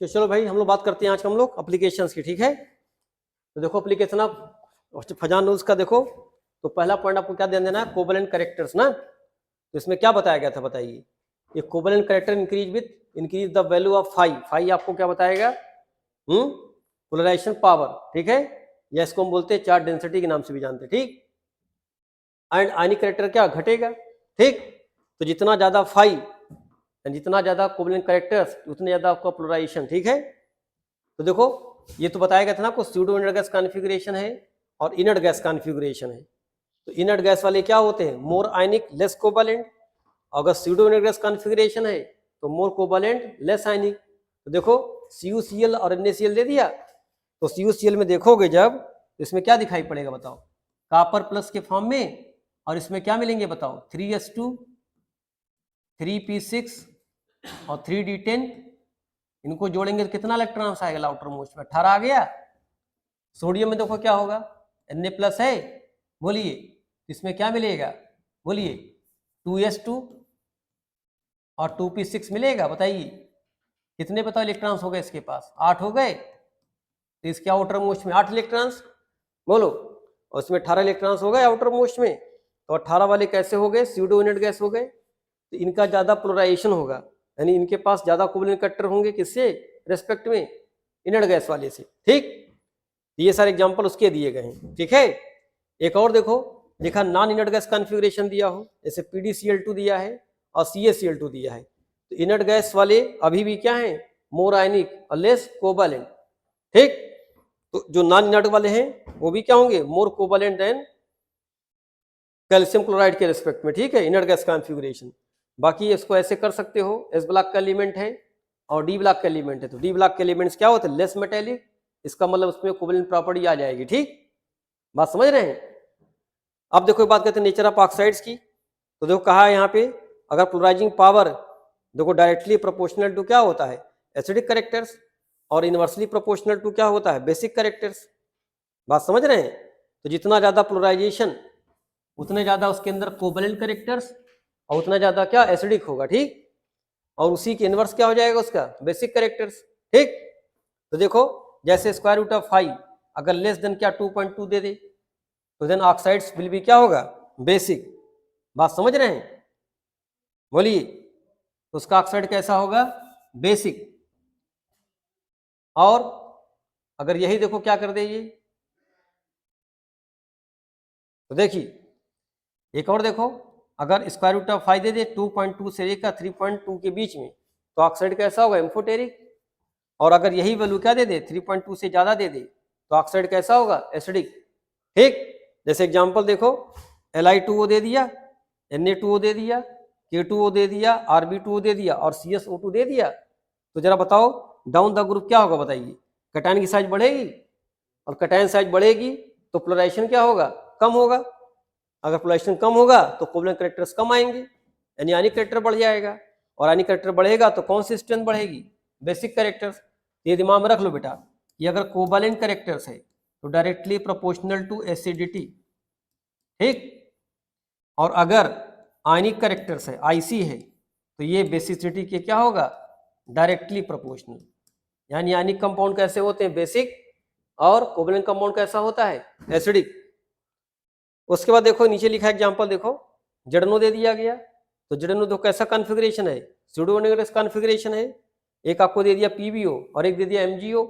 तो चलो भाई हम लोग बात करते हैं आज हम लोग एप्लीकेशंस की, ठीक है। तो देखो एप्लीकेशन ऑफ फजान रूल्स का देखो, तो पहला पॉइंट आपको क्या ध्यान देना है, कोवेलेंट कैरेक्टर्स ना। तो इसमें क्या बताया गया था बताइए, ये covalent character increase the value of phi आपको क्या बताएगा, पोलराइजेशन पावर, ठीक है, या इसको हम बोलते हैं चार्ज डेंसिटी के नाम से भी जानते हैं, ठीक। एंड आयनिक कैरेक्टर क्या घटेगा, ठीक। तो जितना ज्यादा फाई, जितना ज्यादा कोवेलेंट कैरेक्टर्स उतने ज्यादा आपका पोलराइजेशन, ठीक है। तो देखो ये तो बताया गया था ना आपको, स्यूडो इनर्ट गैस कॉन्फ़िगरेशन है और इनर्ट गैस कॉन्फ़िगरेशन है। तो इनर्ट गैस वाले क्या होते हैं, मोर आयनिक लेस कोवेलेंट। अगर स्यूडो इनर्ट गैस कॉन्फ़िगरेशन है तो मोर कोवेलेंट लेस आयनिक। तो देखो CuCl और NaCl दे दिया, तो CuCl में देखोगे जब तो इसमें क्या दिखाई पड़ेगा बताओ, कॉपर प्लस के फॉर्म में, और इसमें क्या मिलेंगे बताओ, 3s2 3p6 और 3d10। इनको जोड़ेंगे तो कितना इलेक्ट्रॉन्स आएगा आउटर मोस्ट में, 18 आ गया। सोडियम में देखो क्या होगा, Na+ है, बोलिए इसमें क्या मिलेगा, बोलिए 2s2 और 2p6 मिलेगा, बताइए कितने बताओ इलेक्ट्रॉन्स हो गए इसके पास, 8 हो गए। तो इसके आउटर मोस्ट में 8 इलेक्ट्रॉन्स, बोलो, और उसमें 18 इलेक्ट्रॉन्स हो गए आउटर मोस्ट में। तो 18 वाले कैसे हो गए, स्यूडो इनर्ट गैस हो गए। तो इनका ज्यादा पोलराइजेशन होगा, यानी इनके पास ज्यादा कोवेलेंट कैरेक्टर होंगे, किससे रेस्पेक्ट में, इनर्ट गैस वाले से, ठीक। ये सारे एग्जांपल उसके दिए गए हैं, ठीक है। एक और देखो, देखा नॉन इनर्ट गैस कॉन्फ़िगरेशन दिया हो, जैसे PdCl2 दिया है और CaCl2 दिया है। तो इनर्ट गैस वाले अभी भी क्या है, मोर आयनिक और लेस कोवेलेंट, ठीक। तो जो नॉन इनर्ट वाले हैं वो भी क्या होंगे, मोर कोवेलेंट देन कैल्शियम क्लोराइड के रिस्पेक्ट में, ठीक है, इनर्ट गैस कॉन्फ़िगरेशन। बाकी इसको ऐसे कर सकते हो, S ब्लॉक का एलिमेंट है और D ब्लॉक का एलिमेंट है, तो D ब्लॉक के एलिमेंट्स क्या होते हैं, लेस मेटेलिक, इसका मतलब उसमें कोवेलेंट प्रॉपर्टी आ जाएगी, ठीक। बात समझ रहे हैं। अब देखो एक बात करते हैं नेचर ऑफ ऑक्साइड्स की। तो देखो कहा है यहाँ पे, अगर पोलराइजिंग पावर देखो डायरेक्टली प्रोपोर्शनल टू क्या होता है, एसिडिक कैरेक्टर्स, और इनवर्सली प्रोपोर्शनल टू क्या होता है, बेसिक कैरेक्टर्स। बात समझ रहे हैं। तो जितना ज्यादा पोलराइजेशन उतने ज्यादा उसके अंदर कोवेलेंट कैरेक्टर्स और उतना ज्यादा क्या एसिडिक होगा, ठीक। और उसी के इनवर्स क्या हो जाएगा उसका, बेसिक कैरेक्टर्स, ठीक। तो देखो जैसे स्क्वायर रूट ऑफ 5 अगर लेस देन क्या 2.2 दे दे, तो देन ऑक्साइड्स विल भी क्या होगा, बेसिक। बात समझ रहे हैं, बोलिए, तो उसका ऑक्साइड कैसा होगा, बेसिक। और अगर यही देखो क्या कर दे ये, तो देखिए एक और देखो, अगर स्क्वायर रूट ऑफ 5 दे दे 2.2 से लेकर 3.2 के बीच में, तो ऑक्साइड कैसा होगा, एम्फोटेरिक। और अगर यही वैल्यू क्या दे दे 3.2 से ज्यादा दे दे, तो ऑक्साइड कैसा होगा, एसिडिक, ठीक। जैसे एग्जांपल देखो, Li2O दे दिया, Na2O दे दिया, K2O दे दिया, Rb2O दे दिया और CSO2 दे दिया। तो जरा बताओ डाउन द ग्रुप क्या होगा बताइए, कैटायन की साइज बढ़ेगी, और कैटायन साइज बढ़ेगी तो पोलराइजेशन क्या होगा, कम होगा। अगर पोलराइजेशन कम होगा तो कोवेलेंट कैरेक्टर्स कम आएंगे, यानी आयनिक कैरेक्टर बढ़ जाएगा, और आयनिक कैरेक्टर बढ़ेगा तो कौन सी स्ट्रेंथ बढ़ेगी, बेसिक कैरेक्टर्स। ये दिमाग में रख लो बेटा, कि अगर कोवेलेंट कैरेक्टर्स है तो डायरेक्टली प्रोपोर्शनल टू एसिडिटी, ठीक। और अगर आयनिक कैरेक्टर्स है, IC है, तो ये बेसिसिटी के क्या होगा, डायरेक्टली प्रोपोर्शनल। यानी आयनिक कंपाउंड कैसे होते हैं, बेसिक, और कोवेलेंट कंपाउंड कैसा होता है, एसिडिक। उसके बाद देखो नीचे लिखा एग्जांपल देखो, जड़नो दे दिया गया। तो जड़नो तो कैसा कॉन्फ़िगरेशन है, स्यूडो इनर्ट गैस कॉन्फ़िगरेशन है। एक आपको दे दिया PbO और एक दे दिया MgO।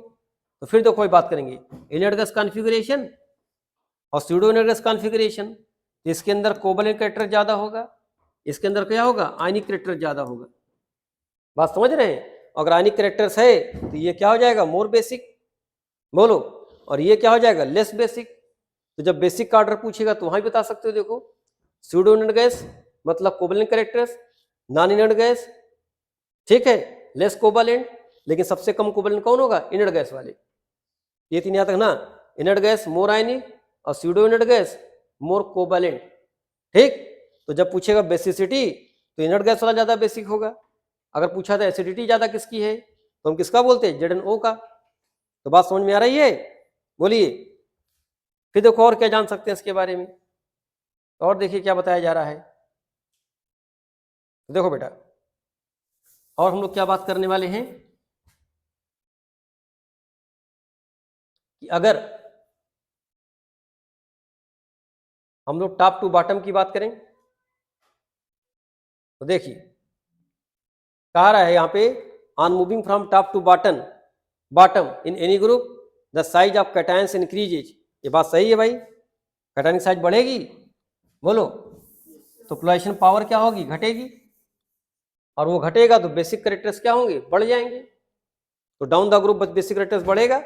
तो फिर देखो बात करेंगे इनर्ट गैस कॉन्फ़िगरेशन और स्यूडो इनर्ट गैस कॉन्फ़िगरेशन। तो इसके अंदर कोवेलेंट कैरेक्टर ज्यादा होगा, इसके अंदर क्या होगा, आयनिक कैरेक्टर ज्यादा होगा। बात समझ रहे हैं। अगर आयनिक कैरेक्टर्स है तो ये क्या हो जाएगा, मोर बेसिक, बोलो, और ये क्या हो जाएगा, लेस बेसिक। तो जब बेसिक का ऑर्डर पूछेगा तो वहां भी बता सकते हो, देखो स्यूडो इनर्ट गैस मतलब covalent characters, non inert gas, ठीक है, लेस कोवेलेंट, लेकिन सबसे कम कोवेलेंट कौन होगा, इनर्ट गैस वाले। ये तीन याद रखना, इनर्ट गैस मोर आयनिक और स्यूडो इनर्ट गैस मोर कोवेलेंट, ठीक। तो जब पूछेगा बेसिसिटी तो इनर्ट गैस वाला ज्यादा बेसिक होगा। अगर पूछा था एसिडिटी ज्यादा किसकी है, तो हम किसका बोलते हैं, ZnO का। तो बात समझ में आ रही है, बोलिए। फिर देखो और क्या जान सकते हैं इसके बारे में, और देखिए क्या बताया जा रहा है। देखो बेटा, और हम लोग क्या बात करने वाले हैं, कि अगर हम लोग टॉप टू बॉटम की बात करें तो देखिए कह रहा है यहाँ पे on moving from top to bottom in any group the size of cations increases. ये बात सही है भाई, कैटायन की साइज बढ़ेगी, बोलो, तो पोलराइजेशन पावर क्या होगी, घटेगी, और वो घटेगा तो बेसिक कैरेक्टर्स क्या होंगे, बढ़ जाएंगे, तो down the group basic characters बढ़ेगा।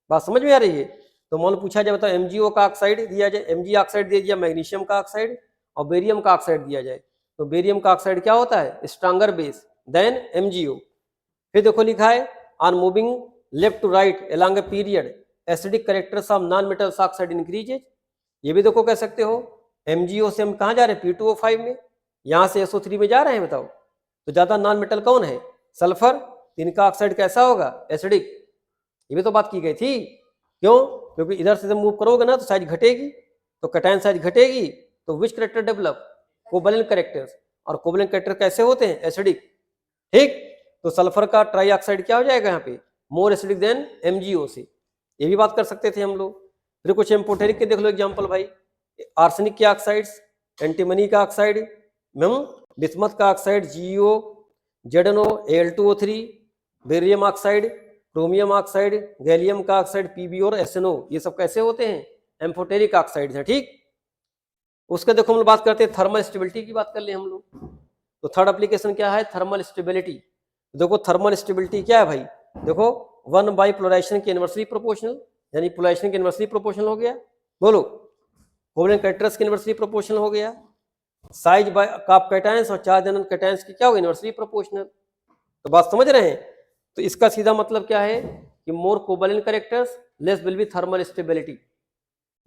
बात समझ में आ रही है। तो मान लो पूछा जाए बताओ MgO का ऑक्साइड दिया जाए, Mg ऑक्साइड दे दिया, मैग्नीशियम का ऑक्साइड और बेरियम का ऑक्साइड दिया जाए, तो बेरियम का ऑक्साइड क्या होता है, स्ट्रॉन्गर बेस देन MgO। फिर देखो लिखा है on moving left to right along a period acidic characters of non metals oxide increases. ये भी देखो कह सकते हो MgO से हम कहाँ जा रहे हैं, P2O5 में, यहाँ से SO3 में जा रहे हैं, बताओ तो ज्यादा नॉन मेटल कौन है, सल्फर, इनका ऑक्साइड कैसा होगा, एसिडिक। ये भी तो बात की गई थी, क्यों, क्योंकि इधर से जब मूव करोगे ना तो साइज घटेगी, तो कैटायन साइज घटेगी, तो विच कैरेक्टर डेवलप, कोवैलेंट कैरेक्टर्स, और कोवैलेंट कैरेक्टर कैसे होते हैं, एसिडिक, ठीक। तो सल्फर का ट्राई ऑक्साइड क्या हो जाएगा यहाँ पे, मोर एसिडिक देन MgO से, ये भी बात कर सकते थे हम लोग। फिर कुछ एम्फोटेरिक के देख लो एग्जाम्पल भाई, आर्सेनिक के ऑक्साइड्स, एंटीमनी का ऑक्साइड, बिस्मथ का oxide GeO, ZnO, Al2O3, barium oxide, chromium oxide, gallium का ऑक्साइड Pb और SnO, ये सब कैसे होते हैं, एम्फोटेरिक ऑक्साइड्स हैं, ठीक। उसके देखो हम लोग बात करते हैं थर्मल स्टेबिलिटी की, बात कर ले हम लोग, तो थर्ड एप्लीकेशन क्या है, थर्मल स्टेबिलिटी। देखो थर्मल स्टेबिलिटी क्या है भाई, देखो 1 पोलराइजेशन के इनवर्सली प्रोपोर्शनल, यानी पोलराइजेशन के इनवर्सली प्रोपोर्शनल हो गया, बोलो, कोवैलेंट कैरेक्टर्स के इनवर्सली प्रोपोर्शनल हो गया, साइज बाय ऑफ कैटायंस और चार्ज एनोन कैटायंस की क्या होगा, इनवर्सली प्रोपोर्शनल। तो बात समझ रहे हैं। तो इसका सीधा मतलब क्या है कि more covalent characters less will be thermal stability.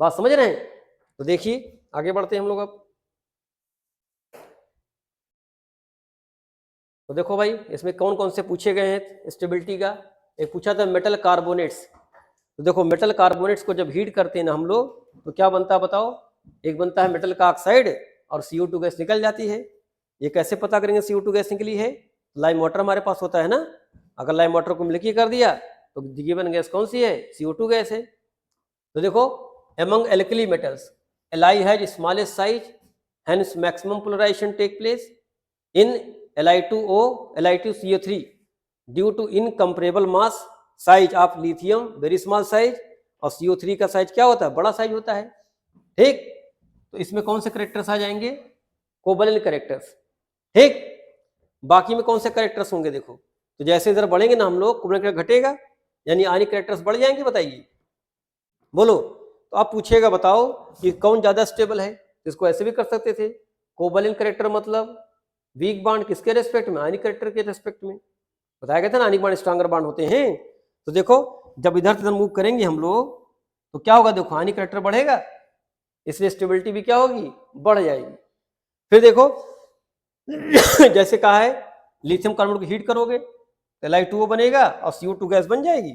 बात समझ रहे हैं। तो देखिए आगे बढ़ते हैं हम लोग अब। तो देखो भाई इसमें कौन कौन से पूछे गए हैं स्टेबिलिटी का। एक पूछा था मेटल कार्बोनेट्स। तो देखो मेटल कार्बोनेट्स को जब हीट करते हैं ना हम लोग तो क्या बनता है बताओ, एक बनता है मेटल का ऑक्साइड और CO2 गैस निकल जाती है। ये कैसे पता करेंगे CO2 गैस निकली है, लाइम वाटर हमारे पास होता है ना, अगर लाइम वाटर को मिल्की कर दिया तो गिवन गैस कौन सी है, CO2 गैस है। तो देखो among alkali metals Li has smallest size, hence maximum polarization take place in Li2O, Li2CO3 due to incomparable mass size of lithium very small size और CO3 का साइज क्या होता है, बड़ा साइज होता है, ठीक। तो इसमें कौन से करेक्टर्स आ जाएंगे, कोवैलेंट करेक्टर्स, ठीक। बाकी में कौन से करेक्टर्स होंगे, देखो तो जैसे इधर बढ़ेंगे ना हम लोग कोवैलेंट करेक्टर घटेगा यानी आयनिक करेक्टर्स बढ़ जाएंगे, बताइए बोलो। तो आप पूछेगा बताओ कि कौन ज्यादा स्टेबल है, इसको ऐसे भी कर सकते थे, कोवैलेंट करेक्टर मतलब वीक बॉन्ड किसके रेस्पेक्ट में, आयनिक करेक्टर के रेस्पेक्ट में, बताया गया था ना आयनिक बॉन्ड स्ट्रॉन्गर बॉन्ड होते हैं। तो देखो जब इधर से मूव करेंगे हम लोग तो क्या होगा, देखो आयनिक करेक्टर बढ़ेगा इसलिए स्टेबिलिटी भी क्या होगी, बढ़ जाएगी। फिर देखो जैसे कहा है लिथियम कार्बोनेट को हीट करोगे तो Li2O बनेगा और CO2 गैस बन जाएगी,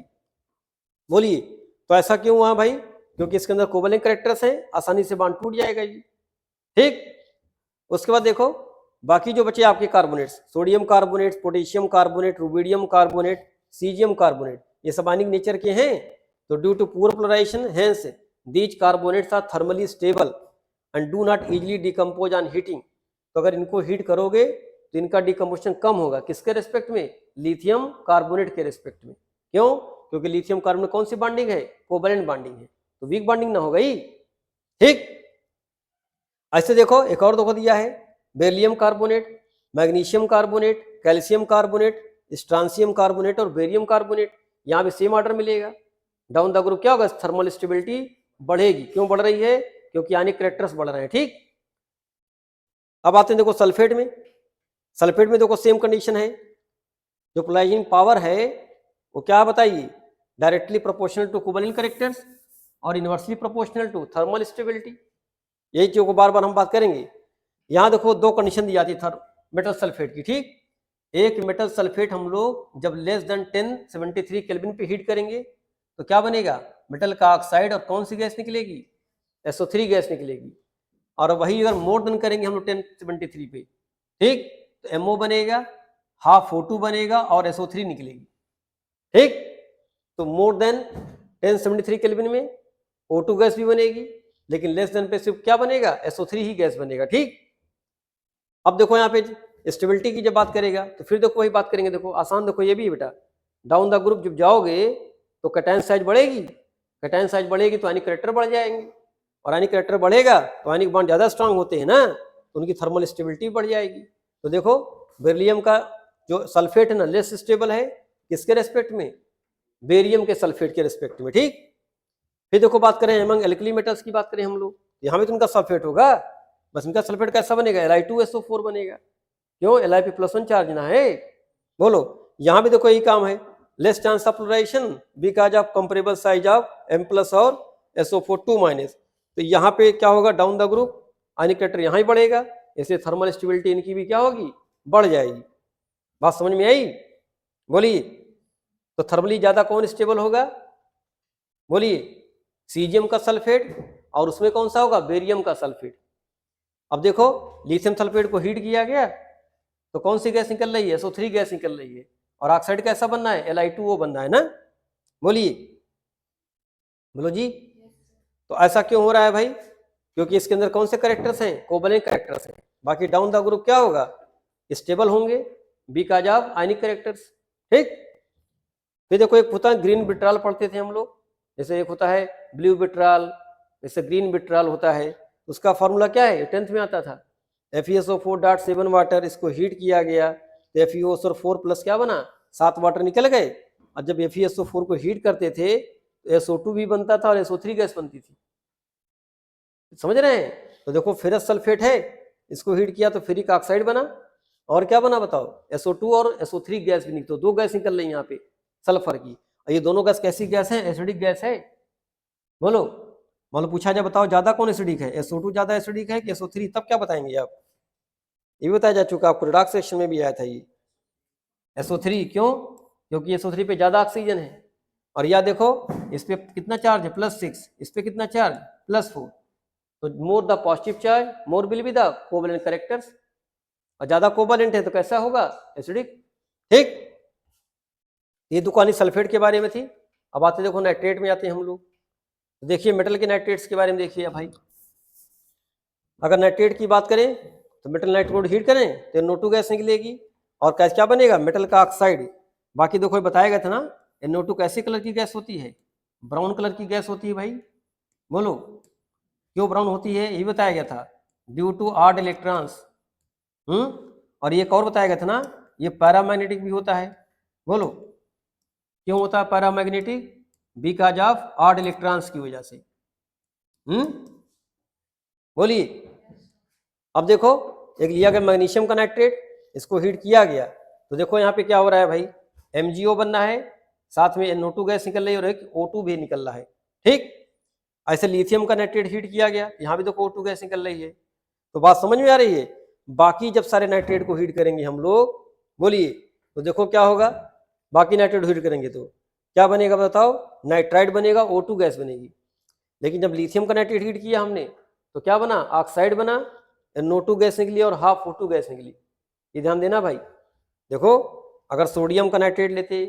बोलिए। तो ऐसा क्यों हुआ भाई, क्योंकि इसके अंदर कोवैलेंट कैरेक्टर्स हैं, आसानी से बॉन्ड टूट जाएगा ये, ठीक। उसके बाद देखो बाकी जो बचे आपके carbonates, sodium carbonate, potassium carbonate, rubidium carbonate, caesium carbonate, ये सब आयनिक नेचर के हैं। तो due to poor polarization hence these carbonates are thermally stable and do not easily decompose on heating. तो अगर इनको हीट करोगे तो इनका डिकम्पोजिशन कम होगा, किसके रेस्पेक्ट में, लिथियम कार्बोनेट के रेस्पेक्ट में। क्यों, क्योंकि लिथियम कार्बोनेट कौन सी बॉन्डिंग है, कोवैलेंट बॉन्डिंग है, तो वीक बॉन्डिंग ना हो गई, ठीक। ऐसे देखो एक और देखो दिया है beryllium carbonate, magnesium carbonate, calcium carbonate, strontium carbonate और बेरियम कार्बोनेट, यहाँ भी सेम ऑर्डर मिलेगा। डाउन द ग्रुप क्या होगा, थर्मल स्टेबिलिटी बढ़ेगी। क्यों बढ़ रही है, क्योंकि आयनिक कैरेक्टर्स बढ़ रहे हैं, ठीक। अब आते हैं देखो सल्फेट में। सल्फेट में देखो सेम कंडीशन है, जो पोलराइजिंग पावर है वो क्या बताइए, directly proportional to covalent characters और inversely proportional to thermal stability. यही चीजों को बार बार हम बात करेंगे। यहाँ देखो दो कंडीशन दी जाती है मेटल सल्फेट की, ठीक। एक मेटल सल्फेट हम लोग जब लेस देन 1073 केल्विन पे हीट करेंगे तो क्या बनेगा, मेटल का ऑक्साइड और कौन सी गैस निकलेगी, SO3 गैस निकलेगी। और वही अगर मोर देन करेंगे हम लोग 1073 पे, ठीक, तो MO बनेगा, हाफ O2 बनेगा और SO3 निकलेगी, ठीक। तो मोर देन 1073 केल्विन में O2 गैस भी बनेगी, लेकिन लेस देन पे सिर्फ क्या बनेगा, SO3 ही गैस बनेगा। ठीक, अब देखो यहाँ पे स्टेबिलिटी की जब बात करेगा तो फिर देखो वही बात करेंगे। देखो आसान, देखो ये भी बेटा, डाउन द ग्रुप जब जाओगे तो कैटायन साइज बढ़ेगी, कैटायन साइज बढ़ेगी तो आयनिक कैरेक्टर बढ़ जाएंगे, और आयनिक कैरेक्टर बढ़ेगा तो आयनिक बॉन्ड ज्यादा स्ट्रांग होते हैं ना, तो उनकी थर्मल स्टेबिलिटी बढ़ जाएगी। तो देखो बेरिलियम का जो सल्फेट है ना लेस स्टेबल है, किसके रेस्पेक्ट में, बेरियम के सल्फेट के रेस्पेक्ट में। ठीक, फिर देखो बात करें एमंग एल्कली मेटल्स की बात करें हम लोग, यहाँ भी तो उनका सल्फेट होगा, बस इनका सल्फेट कैसा बनेगा, Li2SO4 बनेगा। क्यों, Li+1 चार्ज ना है। बोलो यहाँ भी देखो यही काम है, less chance of polarization because of comparable size of M+ और SO4 2-। तो यहाँ पे क्या होगा, down the group ionic character यहाँ ही बढ़ेगा, ऐसे थर्मल स्टेबिलिटी इनकी भी क्या होगी, बढ़ जाएगी। बात समझ में आई, बोलिए। तो थर्मली ज्यादा कौन स्टेबल होगा, बोलिए, सीजियम का सल्फेट, और उसमें कौन सा होगा, बेरियम का सल्फेट। अब देखो लिथियम सल्फेट को हीट किया गया तो कौन सी गैस निकल रही है, SO3 गैस निकल रही है, और ऑक्साइड कैसा बनना है, Li2O बनना है ना। बोलिए, बोलो जी। तो ऐसा क्यों हो रहा है भाई, क्योंकि इसके अंदर कौन से कैरेक्टर्स हैं, कोवैलेंट कैरेक्टर्स हैं। बाकी डाउन द ग्रुप क्या होगा, स्टेबल होंगे बिकॉज ऑफ आयनिक कैरेक्टर्स। ठीक, फिर देखो एक होता है ग्रीन विट्राल पढ़ते थे हम लोग, जैसे एक होता है ब्लू विट्राल, जैसे ग्रीन विट्राल होता है, उसका फॉर्मूला क्या है, 10th में आता था, FeSO4.7 वाटर, इसको हीट किया गया तो FeSO4 प्लस क्या बना, 7 वाटर निकल गए, और जब FeSO4 को हीट करते थे तो SO2 भी बनता था और SO3 गैस बनती थी। समझ रहे हैं। तो देखो फेरस सल्फेट है, इसको हीट किया तो फेरिक ऑक्साइड बना, और क्या बना बताओ, SO2 और SO3 गैस भी निकली, तो 2 गैस निकल रही यहाँ पे सल्फर की, और ये दोनों गैस कैसी गैस है, एसिडिक गैस है। बोलो, मतलब पूछा जाए बताओ ज्यादा कौन एसिडिक है, SO2 ज्यादा एसिडिक है कि SO3, तब क्या बताएंगे आप, ये भी बताया जा चुका आपको, रिडॉक्स सेक्शन में भी आया था ये SO3। क्यों, क्योंकि SO3 पे ज्यादा ऑक्सीजन है, और यह देखो इस पे कितना चार्ज है, +6, इस पे कितना चार्ज, +4, तो more the positive charge more will be the covalent characters, और ज्यादा कोवैलेंट है तो कैसा होगा, एसिडिक। ठीक, ये दुकानी सल्फेट के बारे में थी। अब आते देखो नाइट्रेट में आते हैं हम लोग, तो देखिए मेटल के नाइट्रेट्स के बारे में देखिए भाई। अगर नाइट्रेट की बात करें तो मेटल नाइट्रेट को हीट करें तो NO2 गैस निकलेगी, और क्या बनेगा, मेटल का ऑक्साइड। बाकी देखो बताया गया था ना, NO2 कैसे कलर की गैस होती है, ब्राउन कलर की गैस होती है भाई। बोलो क्यों ब्राउन होती है, ये बताया गया था, ड्यू टू ऑड इलेक्ट्रॉन्स। और ये और बताया गया था ना, ये पैरामैग्नेटिक भी होता है। बोलो क्यों होता है paramagnetic, because of odd electrons की वजह से। बोलिए। अब देखो एक लिया गया मैग्नीशियम का नाइट्रेट, इसको हीट किया गया तो देखो यहाँ पे क्या हो रहा है भाई, MgO बनना है, साथ में NO2 गैस निकल रही है और एक O2 भी निकल रहा है। ठीक, ऐसे लिथियम का नाइट्रेट हीट किया गया, यहाँ भी देखो O2 गैस निकल रही है। तो बात समझ में आ रही है। बाकी जब सारे नाइट्रेट को हीट करेंगे हम लोग, बोलिए, तो देखो क्या होगा, बाकी नाइट्रेट हीट करेंगे तो क्या बनेगा बताओ, नाइट्राइड बनेगा, O2 गैस बनेगी। लेकिन जब लिथियम का नाइट्रेट हीट किया हमने तो क्या बना, ऑक्साइड बना, NO2 गैस निकली और हाफ O2 गैस निकली। ये ध्यान देना भाई। देखो अगर सोडियम का नाइट्रेट लेते,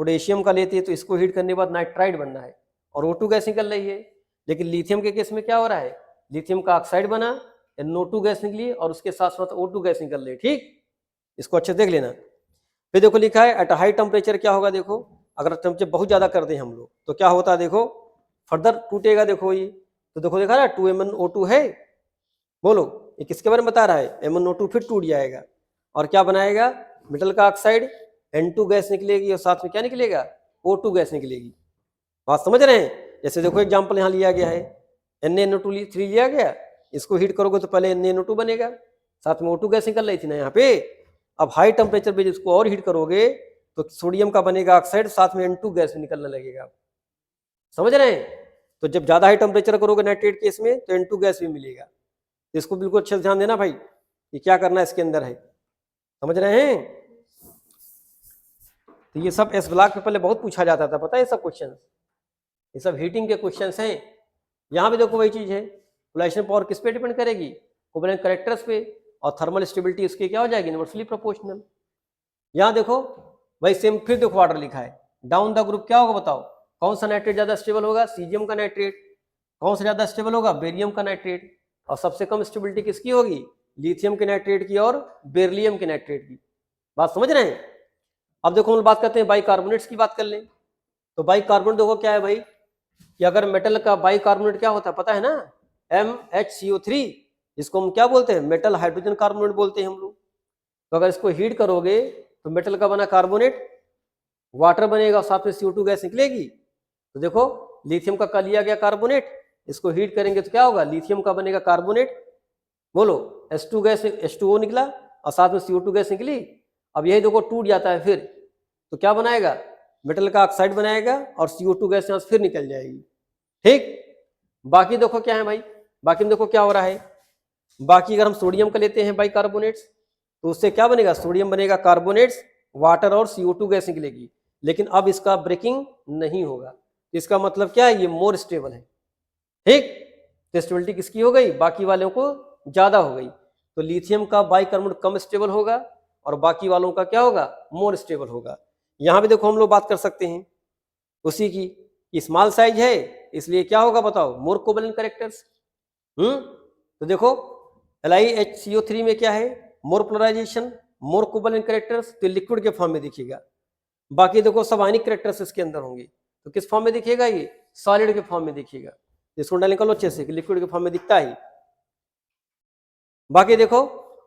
पोटेशियम का लेते, तो इसको हीट करने के बाद नाइट्राइड बनना है और O2 गैस निकल रही है। लेकिन लिथियम के केस में क्या हो रहा है, लिथियम का ऑक्साइड बना, NO2 गैस निकली और उसके साथ साथ O2 गैस निकल रही है। ठीक, इसको अच्छे देख लेना। फिर देखो लिखा है एट हाई टेम्परेचर क्या होगा, देखो अगर टेम्परेचर बहुत ज्यादा कर दें हम लोग तो क्या होता है, देखो फर्दर टूटेगा। देखो ये तो देखो देखा ना 2MnO2 है। बोलो ये किसके बारे में बता रहा है, MnO2 फिर टूट जाएगा और क्या बनाएगा, मेटल का ऑक्साइड, N2 गैस निकलेगी और साथ में क्या निकलेगा, O2 गैस निकलेगी। बात समझ रहे हैं। जैसे देखो एग्जाम्पल यहाँ लिया गया है, NaNO3 लिया गया, इसको हीट करोगे तो पहले NaNO2 बनेगा, साथ में O2 गैस निकल रही थी ना यहाँ पे। अब हाई टेम्परेचर पे जिसको और हीट करोगे तो सोडियम का बनेगा ऑक्साइड, साथ में N2 गैस भी निकलने लगेगा। समझ रहे हैं। तो जब ज्यादा हाई टेम्परेचर करोगे नाइट्रेट केस में तो N2 गैस भी मिलेगा। तो इसको बिल्कुल अच्छे से ध्यान देना भाई, ये क्या करना है इसके अंदर है, समझ रहे हैं। तो ये सब एस ब्लॉक पे पहले बहुत पूछा जाता था, पता है ये सब क्वेश्चन, ये सब हीटिंग के क्वेश्चन हैं। यहाँ भी देखो वही चीज है, पोलराइजेशन पावर किस पे डिपेंड करेगी, कोवैलेंट कैरेक्टर्स पे, और थर्मल स्टेबिलिटी उसकी क्या हो जाएगी, इनवर्सली प्रोपोर्शनल। यहाँ देखो भाई सेम, फिर देखो ऑर्डर लिखा है, डाउन द ग्रुप क्या होगा बताओ, कौन सा नाइट्रेट ज्यादा स्टेबल होगा? सीजियम का नाइट्रेट। कौन सा ज्यादा स्टेबल होगा? बेरियम का नाइट्रेट। और सबसे कम स्टेबिलिटी किसकी होगी? लिथियम के नाइट्रेट की और बेरिलियम के नाइट्रेट की। बात समझ रहे हैं? अब देखो हम बात करते हैं बाइकार्बोनेट्स की बात कर लें। तो बाइकार्बोनेट देखो क्या है भाई, कि अगर मेटल का बाइकार्बोनेट क्या होता है पता है ना? MHCO3, जिसको हम क्या बोलते हैं? मेटल हाइड्रोजन कार्बोनेट बोलते हैं हम लोग। तो अगर इसको हीट करोगे तो मेटल का बना कार्बोनेट वाटर बनेगा, साथ में CO2 गैस निकलेगी। तो देखो लिथियम का लिया गया कार्बोनेट, इसको हीट करेंगे तो क्या होगा? लिथियम का बनेगा कार्बोनेट, बोलो H2 गैस, H2O निकला और साथ में CO2 गैस निकली। अब यही देखो टूट जाता है फिर, तो क्या बनाएगा? मेटल का ऑक्साइड बनाएगा और CO2 गैस यहाँ से फिर निकल जाएगी। ठीक, बाकी देखो क्या है भाई, बाकी में देखो क्या हो रहा है। बाकी अगर हम सोडियम का लेते हैं बाइकार्बोनेट्स, तो उससे क्या बनेगा? सोडियम बनेगा कार्बोनेट्स, वाटर और CO2 गैस निकलेगी। लेकिन अब इसका ब्रेकिंग नहीं होगा, इसका मतलब क्या है? ये मोर स्टेबल है। ठीक, तो स्टेबिलिटी किसकी हो गई? बाकी वालों को ज्यादा हो गई। तो लिथियम का बाइकार्बोनेट कम स्टेबल होगा और बाकी वालों का क्या होगा? मोर स्टेबल होगा। यहां भी देखो हम लोग बात कर सकते हैं उसी की, स्मॉल साइज है इसलिए क्या होगा बताओ? मोर कोवलेंट कैरेक्टर्स। तो देखो LiHCO3 में क्या है? मोर पोलराइजेशन, मोर कोवलेंट कैरेक्टर्स, तो लिक्विड के फॉर्म में दिखेगा। बाकी देखो सब आयनिक कैरेक्टर्स इसके अंदर होंगे, तो किस फॉर्म में दिखेगा? ये सॉलिड के फॉर्म में दिखेगा। इसको निकालो अच्छे से कि लिक्विड के फॉर्म में दिखता है। बाकी देखो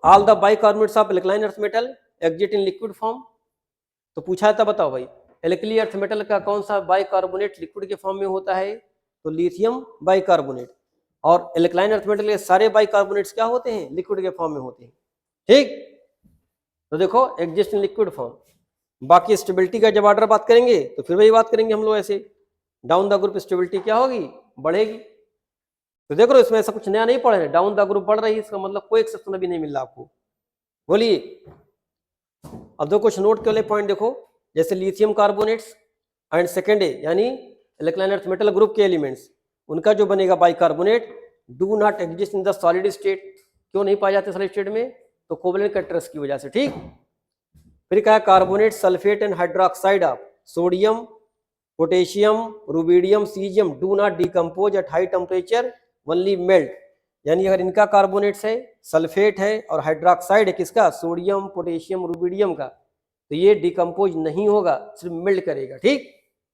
all the bicarbonates of alkaline earth metal exit in liquid form. तो पूछा था बताओ भाई, एल्कली अर्थ मेटल का कौन सा बाइकार्बोनेट लिक्विड के फॉर्म में होता है? तो लिथियम बाइकार्बोनेट। और एल्कलाइन अर्थ मेटल के सारे बाइकार्बोनेट्स क्या होते हैं? लिक्विड के फॉर्म में होते हैं। ठीक, तो देखो एग्जिस्ट इन लिक्विड फॉर्म। बाकी स्टेबिलिटी का जब ऑर्डर बात करेंगे तो फिर वही बात करेंगे हम लोग, ऐसे डाउन द ग्रुप स्टेबिलिटी क्या होगी? बढ़ेगी। तो देख रहे हो इसमें ऐसा कुछ नया नहीं पढ़ रहे, डाउन द ग्रुप बढ़ रही है, इसका मतलब कोई एक्सेप्शन अभी नहीं मिल रहा आपको। बोलिए, अब दो कुछ नोट के वाले पॉइंट देखो, जैसे लिथियम कार्बोनेट्स एंड सेकेंड है यानी एल्कलाइन अर्थ मेटल ग्रुप के एलिमेंट्स, उनका जो बनेगा bicarbonate do not exist in the solid state. क्यों नहीं पाए जाते सॉलिड स्टेट में? तो कोवलेंट कैरेक्टर्स की वजह से। ठीक, फिर क्या है? Carbonate, sulphate and hydroxide of sodium, potassium, rubidium, caesium do not decompose at high temperature, only melt. यानी अगर इनका कार्बोनेट्स है, सल्फेट है और हाइड्रोक्साइड है किसका? सोडियम, पोटेशियम, रुबिडियम का, तो ये डिकम्पोज नहीं होगा, सिर्फ मेल्ट करेगा। ठीक,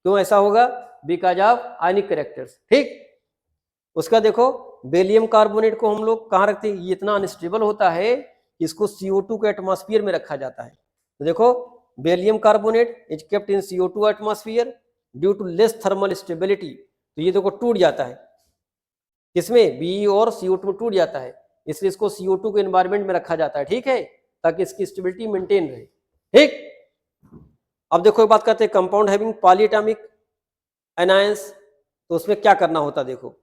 क्यों ऐसा होगा? Because of ionic characters. ठीक, उसका देखो बेरिलियम कार्बोनेट को हम लोग कहाँ रखते हैं? ये इतना अनस्टेबल होता है कि इसको CO2 के एटमॉस्फेयर में रखा जाता है। तो देखो beryllium carbonate is kept in CO2 atmosphere due to less thermal stability. तो ये देखो टूट जाता है, किसमें? Be और CO2 में टूट जाता है, इसलिए इसको CO2 के एनवायरमेंट में रखा जाता है। ठीक है, ताकि इसकी स्टेबिलिटी मेंटेन रहे। ठीक, अब देखो एक बात करते हैं कंपाउंड हैविंग पॉलीएटॉमिक एनायंस, तो उसमें क्या करना होता है? देखो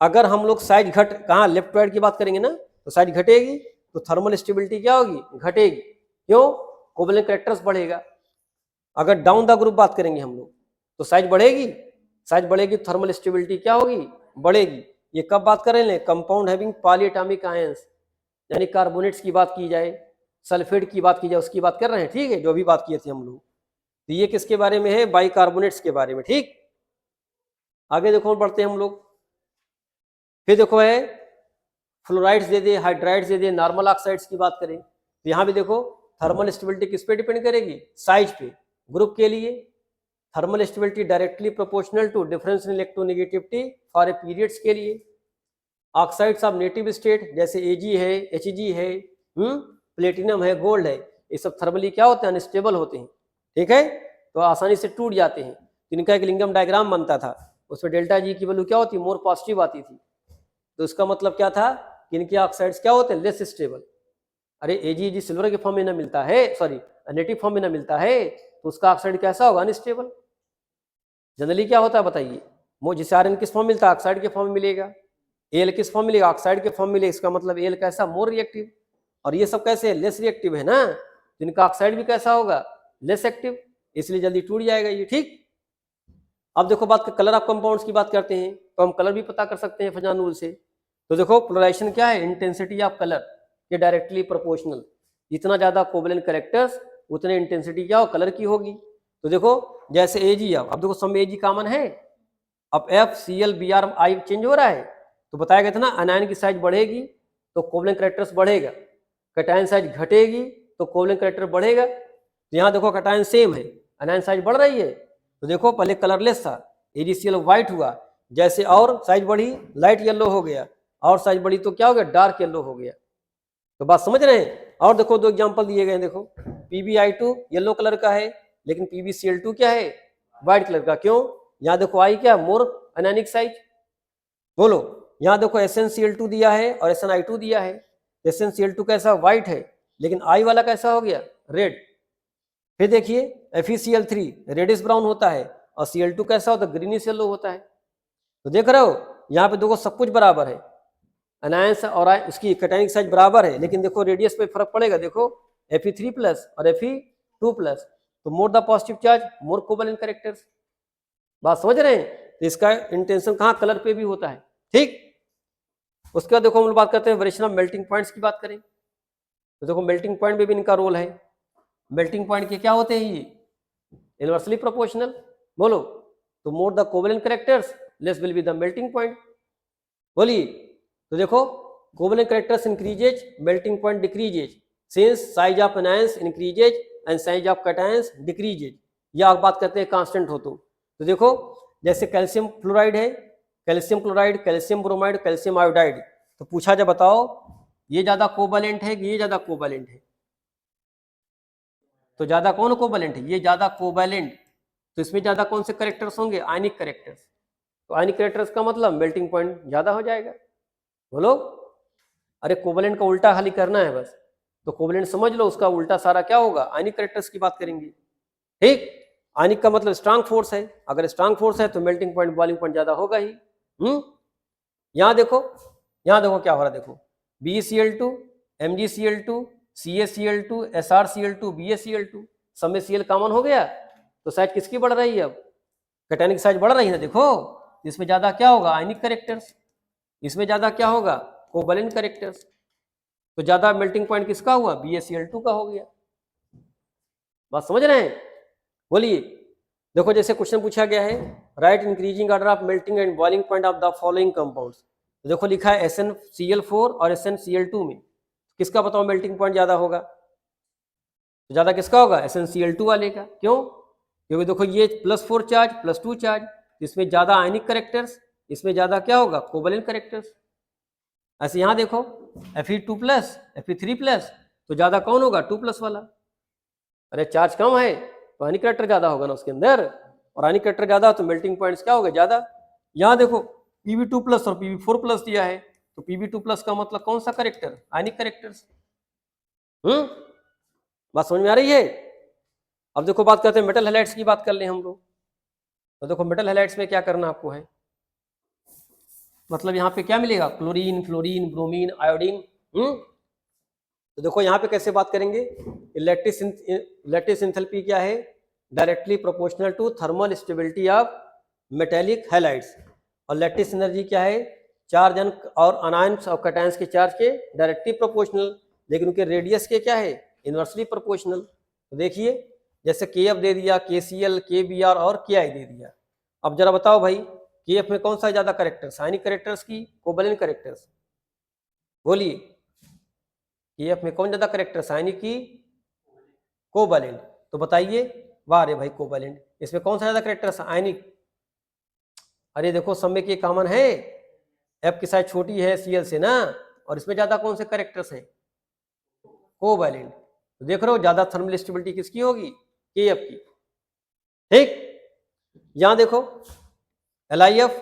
अगर हम लोग साइज घट, कहाँ लेफ्ट राइट की बात करेंगे ना, तो साइज घटेगी तो थर्मल स्टेबिलिटी क्या होगी? घटेगी। क्यों? कोवलेंट कैरेक्टर्स बढ़ेगा। अगर डाउन द ग्रुप बात करेंगे हम लोग तो साइज बढ़ेगी, साइज बढ़ेगी तो थर्मल स्टेबिलिटी क्या होगी? बढ़ेगी। ये कब बात कर रहे हैं? कंपाउंड हैविंग पॉलीएटॉमिक आयंस, यानी कार्बोनेट्स की बात की जाए, सल्फेट की बात की जाए, उसकी बात कर रहे हैं। ठीक है, जो भी बात किए थे हम लोग, तो ये किसके बारे में है? बाइकार्बोनेट्स के बारे में। ठीक, आगे देखो बढ़ते हैं हम लोग। फिर देखो है फ्लोराइड्स दे दे, हाइड्राइड्स दे दे, नॉर्मल ऑक्साइड्स की बात करें तो यहाँ भी देखो थर्मल स्टेबिलिटी किस पे डिपेंड करेगी? साइज पे। ग्रुप के लिए thermal stability directly proportional to difference in electronegativity for a periods के लिए। ऑक्साइड्स ऑफ नेटिव स्टेट जैसे Ag है, Hg है, प्लेटिनम है, गोल्ड है, ये सब थर्मली क्या होते हैं? अनस्टेबल होते हैं। ठीक है, तो आसानी से टूट जाते हैं। इनका एक लिंगम डायग्राम बनता था, उसमें डेल्टा G की वैल्यू क्या होती? मोर पॉजिटिव आती थी। तो इसका मतलब क्या था कि इनके ऑक्साइड्स क्या होते हैं? Less stable. अरे Ag सिल्वर के फॉर्म में ना मिलता है, सॉरी नेटिव फॉर्म में ना मिलता है, तो उसका ऑक्साइड कैसा होगा? अनस्टेबल। जनरली क्या होता है बताइए? जिसे आयरन किस फॉर्म मिलता है? ऑक्साइड के फॉर्म में मिलेगा। एल किस फॉर्म मिलेगा? ऑक्साइड के फॉर्म मिलेगा। इसका मतलब एल कैसा? More reactive. और ये सब कैसे? लेस रिएक्टिव है ना, तो इनका ऑक्साइड भी कैसा होगा? लेस एक्टिव, इसलिए जल्दी टूट जाएगा ये। ठीक, अब देखो बात कलर ऑफ कंपाउंड्स की बात करते हैं, तो हम कलर भी पता कर सकते हैं फजान रूल से। तो देखो पोलराइजेशन क्या है? इंटेंसिटी ऑफ कलर के डायरेक्टली प्रोपोर्शनल। जितना ज्यादा कोवलेंट कैरेक्टर्स उतने इंटेंसिटी क्या हो? कलर की होगी। तो देखो जैसे एजी, अब देखो सब में एजी कॉमन है, अब F C L B R I change हो रहा है, तो बताया गया था ना अनायन की साइज बढ़ेगी तो कोवलेंट कैरेक्टर्स बढ़ेगा, कैटायन साइज घटेगी तो कोवलेंट कैरेक्टर बढ़ेगा। तो यहाँ देखो कैटायन सेम है, अनायन साइज बढ़ रही है, तो देखो पहले कलरलेस था, एजीसीएल व्हाइट हुआ, जैसे और साइज बढ़ी लाइट येलो हो गया, और साइज बढ़ी तो क्या हो गया डार्क येलो हो गया। तो बात समझ रहे हैं। और देखो दो एग्जांपल दिए गए हैं, देखो PbI2 येलो कलर का है लेकिन PbCl2 क्या है व्हाइट कलर का, क्यों? यहाँ देखो आई क्या मोर अनायनिक साइज, बोलो। यहाँ देखो SnCl2 दिया है और SnI2 दिया है, SnCl2 कैसा व्हाइट है लेकिन आई वाला कैसा हो गया रेड। फिर देखिए FeCl3 रेडिश ब्राउन होता है और Cl2 कैसा होता है ग्रीनिश येलो होता है। तो देख रहे हो यहाँ पे देखो सब कुछ बराबर है, अनायंस और उसकी कैटायनिक साइज बराबर है, लेकिन देखो रेडियस पे फर्क पड़ेगा, देखो Fe3+ और Fe2+, तो more the positive charge more covalent characters. बात समझ रहे हैं। तो इसका इंटेंशन कहाँ कलर पे भी होता है, ठीक। उसके बाद देखो हम लोग बात करते हैं वेरिएशन ऑफ मेल्टिंग पॉइंट्स की बात करें, तो देखो मेल्टिंग पॉइंट में भी इनका रोल है। मेल्टिंग पॉइंट के क्या होते हैं ये इनवर्सली प्रोपोर्शनल, बोलो। तो more the covalent characters less will be the melting point, बोलिए। तो देखो covalent characters increases melting point decreases since size of anions increases and size of cations decreases, या आप बात करते हैं कांस्टेंट हो तो देखो जैसे कैल्शियम फ्लोराइड है, calcium chloride, calcium bromide, calcium iodide, तो पूछा जब बताओ ये ज्यादा कोवलेंट है कि ये ज्यादा कोवलेंट है, तो ज्यादा कौन कोवलेंट है, ये ज्यादा कोवलेंट। तो इसमें ज्यादा कौन से कैरेक्टर्स होंगे आयनिक कैरेक्टर्स, तो आयनिक कैरेक्टर्स का मतलब मेल्टिंग पॉइंट ज्यादा हो जाएगा, बोलो। अरे कोवलेंट का उल्टा खाली करना है बस, तो कोवलेंट समझ लो उसका उल्टा सारा क्या होगा आयनिक कैरेक्टर्स की बात करेंगे, ठीक। आयनिक का मतलब स्ट्रांग फोर्स है, अगर स्ट्रांग फोर्स है तो मेल्टिंग पॉइंट बॉइलिंग पॉइंट ज्यादा होगा ही। यहाँ देखो क्या हो रहा है, देखो BeCl2 MgCl2 CaCl2 SrCl2 BaCl2, सब में Cl कॉमन हो गया, तो साइज किसकी बढ़ रही है अब कैटायनिक साइज बढ़ रही है ना, देखो इसमें ज्यादा क्या होगा आयनिक कैरेक्टर्स, इसमें ज्यादा क्या होगा कोवलेंट कैरेक्टर्स, तो ज्यादा मेल्टिंग पॉइंट किसका हुआ BaCl2 का हो गया। बात समझ रहे हैं, बोलिए। देखो जैसे क्वेश्चन पूछा गया है right increasing order of melting and boiling point of the following compounds, तो देखो लिखा है SnCl4 और SnCl2 में किसका बताओ मेल्टिंग पॉइंट ज्यादा होगा, तो ज्यादा किसका होगा SnCl2 वाले का, क्यों? क्योंकि देखो ये +4 चार्ज +2 चार्ज, इसमें ज्यादा आयनिक कैरेक्टर्स, इसमें ज्यादा क्या होगा कोवलेंट कैरेक्टर्स। ऐसे यहाँ देखो Fe2+ Fe3+, तो ज्यादा कौन होगा 2+ वाला, अरे चार्ज कम है तो आयनिक कैरेक्टर ज्यादा होगा ना उसके अंदर, और आयनिक कैरेक्टर ज्यादा तो मेल्टिंग पॉइंट्स क्या होगा ज्यादा। यहाँ देखो Pb2+ और Pb4+ दिया है, तो Pb2+ का मतलब कौन सा कैरेक्टर आयनिक कैरेक्टर्स। बात समझ में आ रही है। अब देखो बात करते हैं मेटल हैलाइड्स की बात कर ले हम लोग, तो देखो मेटल हैलाइड्स में क्या करना आपको है, मतलब यहाँ पे क्या मिलेगा क्लोरीन फ्लोरीन ब्रोमीन आयोडीन। तो देखो यहाँ पे कैसे बात करेंगे, लैटिस एंथैल्पी क्या है directly proportional to thermal stability of metallic halides, और लैटिस एनर्जी क्या है चार्ज और अनायंस और कैटायंस के चार्ज के डायरेक्टली प्रोपोर्शनल, लेकिन उनके रेडियस के क्या है इनवर्सली प्रोपोर्शनल। तो देखिए जैसे Kf दे दिया KCl KBr और Ki दे दिया, अब जरा बताओ भाई Kf में कौन सा ज्यादा कैरेक्टर्स आयनिक कैरेक्टर्स की कोवलेंट कैरेक्टर्स, बोलिए। Kf में कौन ज्यादा कैरेक्टर्स आयनिक की कोवलेंट, तो बताइए वाह रे भाई कोवलेंट, इसमें कौन सा ज्यादा कैरेक्टर्स आयनिक। अरे देखो सब में के कॉमन है, F की साइज छोटी है Cl से ना, और इसमें ज्यादा कौन से कैरेक्टर्स हैं कोवलेंट, तो देख रहे हो ज्यादा थर्मल स्टेबिलिटी किसकी होगी Kf की, ठीक। यहां देखो LiF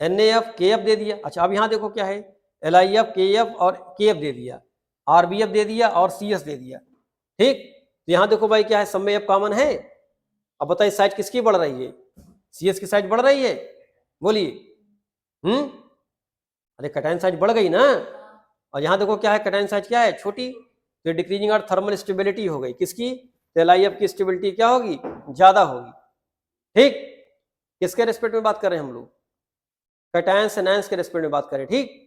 NaF Kf दे दिया, अच्छा अब यहां देखो क्या है LiF Kf और Kf दे दिया, RBF दे दिया और CS दे दिया, ठीक। तो यहां देखो भाई क्या है सब में F कॉमन है, अब बताइए साइज किसकी बढ़ रही है CS की साइज बढ़ रही है, बोलिए। अरे कैटायन साइज बढ़ गई ना, और यहाँ देखो क्या है कैटायन साइज क्या है छोटी, तो डिक्रीजिंग और थर्मल स्टेबिलिटी हो गई किसकी, तो LiF की स्टेबिलिटी क्या होगी ज्यादा होगी, ठीक। किसके रेस्पेक्ट में बात कर रहे हैं हम लोग कैटायंस एनायंस के रेस्पेक्ट में बात करें, ठीक।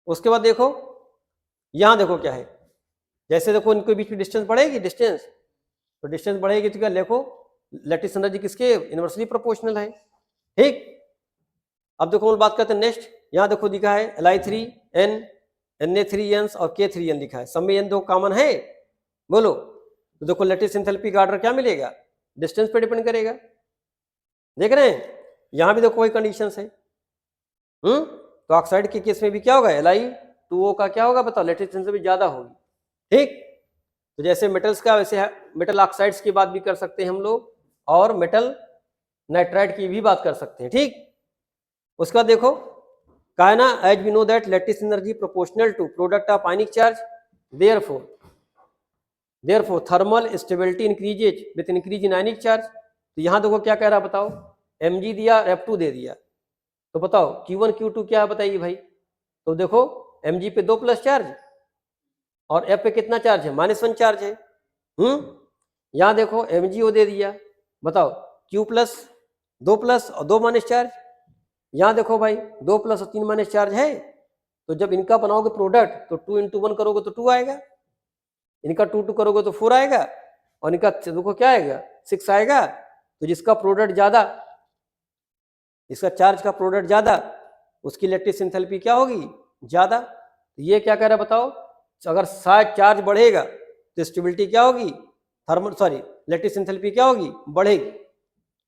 उसके बाद देखो यहां देखो क्या है, जैसे देखो इनके बीच में डिस्टेंस बढ़ेगी डिस्टेंस, तो डिस्टेंस बढ़ेगी तो क्या लिखो, लैटिस एनर्जी किसके इनवर्सली प्रोपोर्शनल है। ठीक, अब देखो हम बात करते हैं नेक्स्ट। यहाँ देखो दिखा है Li3n, Na3n और K3n लिखा है, सब में n दो कॉमन है, बोलो। तो देखो लैटिस एंथैल्पी का ऑर्डर क्या मिलेगा, डिस्टेंस पे डिपेंड करेगा। देख रहे हैं, यहाँ भी देखो कोई कंडीशन है। तो ऑक्साइड के केस में भी क्या होगा, Li2O का क्या होगा बताओ, लैटिस एंथैल्पी ज्यादा होगी। ठीक, तो जैसे मेटल्स का वैसे मेटल ऑक्साइड्स की बात भी कर सकते हैं हम लोग, और मेटल नाइट्राइड की भी बात कर सकते हैं। ठीक, उसका देखो का है ना, as we know that lattice energy proportional to product of ionic charge, therefore thermal stability increases with increase in ionic charge. तो यहाँ देखो क्या कह रहा है बताओ, Mg दिया F2 दे दिया, तो बताओ Q1 Q2 क्या है बताइए भाई। तो देखो Mg पे 2+ चार्ज और F पे कितना चार्ज है, -1 चार्ज है। यहाँ देखो MgO दे दिया, बताओ Q+ 2+ और 2- चार्ज। यहाँ देखो भाई 2+ और 3- चार्ज है, तो जब इनका बनाओगे प्रोडक्ट तो 2 × 1 करोगे तो 2 आएगा, इनका 2 करोगे तो 4 आएगा, और इनका देखो क्या आएगा 6 आएगा। तो जिसका प्रोडक्ट ज्यादा, इसका चार्ज का प्रोडक्ट ज्यादा, उसकी लैटिस एंथैल्पी क्या होगी, ज्यादा। तो ये क्या कह रहा है बताओ, अगर शायद चार्ज बढ़ेगा तो स्टेबिलिटी क्या होगी, लैटिस एंथैल्पी क्या होगी, बढ़ेगी।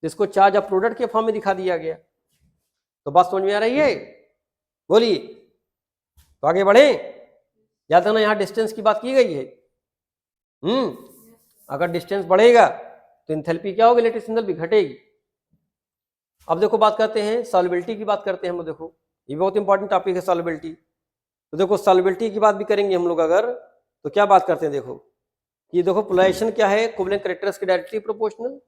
इसको चार्ज ऑफ प्रोडक्ट के फॉर्म में दिखा दिया गया। तो बात समझ में आ रही है, बोलिए। तो आगे बढ़े, याद रखना यहाँ डिस्टेंस की बात की गई है। अगर डिस्टेंस बढ़ेगा तो एंथैल्पी क्या होगी, लैटिस एंथैल्पी घटेगी। अब देखो बात करते हैं सॉल्युबिलिटी की, बात करते हैं हम लोग। देखो ये बहुत इंपॉर्टेंट टॉपिक है सॉल्युबिलिटी। तो देखो सॉल्युबिलिटी की बात भी करेंगे हम लोग अगर, तो क्या बात करते हैं देखो कि देखो पोलराइजेशन क्या है, कोवलेंट कैरेक्टर्स के डायरेक्टली प्रोपोर्शनल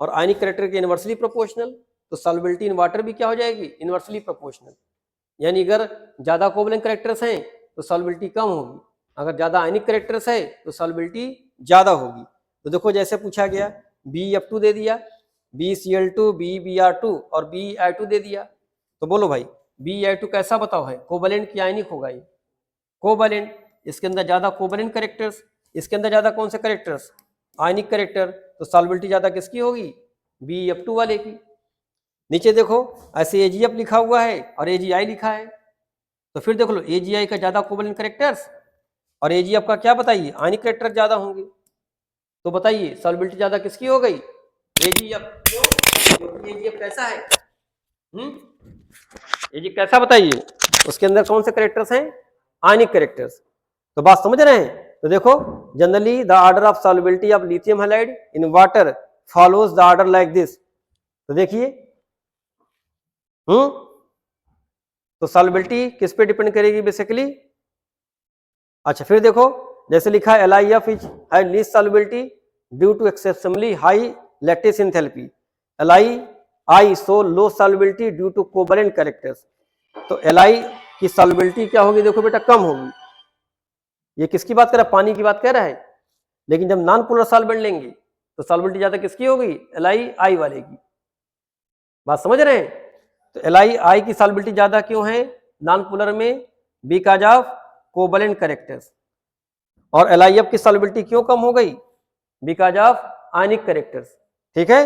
और आयनिक कैरेक्टर के इनवर्सली प्रोपोर्शनल। तो सॉल्युबिलिटी इन वाटर भी क्या हो जाएगी, इनवर्सली प्रोपोर्शनल। यानी अगर ज्यादा कोवलेंट कैरेक्टर्स हैं तो सॉल्युबिलिटी कम होगी, अगर ज्यादा आयनिक कैरेक्टर्स है तो सॉल्युबिलिटी ज्यादा होगी। तो देखो जैसे पूछा गया BF2 दे दिया, BCl2, BeBr2 और BeI2 दे दिया। तो बोलो भाई BeI2 कैसा बताओ है, कोवलेंट की आयनिक होगा ये, कोवलेंट। इसके अंदर ज्यादा कोवलेंट कैरेक्टर्स, इसके अंदर ज्यादा कौन से कैरेक्टर्स, आयनिक कैरेक्टर। तो सॉल्युबिलिटी ज्यादा किसकी होगी, BF2 वाले की। नीचे देखो ऐसे AgF लिखा हुआ है और AgI लिखा है, तो फिर देख लो AgI का ज्यादा कोवलेंट कैरेक्टर्स और AgF का क्या बताइए, आयनिक कैरेक्टर ज्यादा होंगे। तो बताइए सॉल्युबिलिटी ज्यादा किसकी हो गई, AgF। क्यों, AgF कैसा है, AgF कैसा बताइए, उसके अंदर कौन से कैरेक्टर्स हैं, आयनिक कैरेक्टर्स। तो बात समझ रहे हैं। तो देखो generally the order of solubility of lithium halide in water follows the order like this. तो देखिए तो सॉल्युबिलिटी किस पे डिपेंड करेगी बेसिकली। अच्छा फिर देखो जैसे लिखा है LiF इज है least solubility due to exceptionally high lattice enthalpy, Li so low solubility due to covalent characters. तो Li की सॉल्युबिलिटी क्या होगी, देखो बेटा कम होगी। ये किसकी बात कर रहा है, पानी की बात कर रहा है। लेकिन जब नॉन पोलर सॉल्वेंट लेंगे तो सॉल्युबिलिटी ज्यादा किसकी होगी, Li वाले की। बात समझ रहे हैं। तो Li की सॉल्युबिलिटी ज्यादा क्यों है नॉन पोलर में, बिकॉज ऑफ कोवलेंट कैरेक्टर्स। और LiF की सॉल्युबिलिटी क्यों कम हो गई, बिकॉज ऑफ आयनिक कैरेक्टर्स। ठीक है,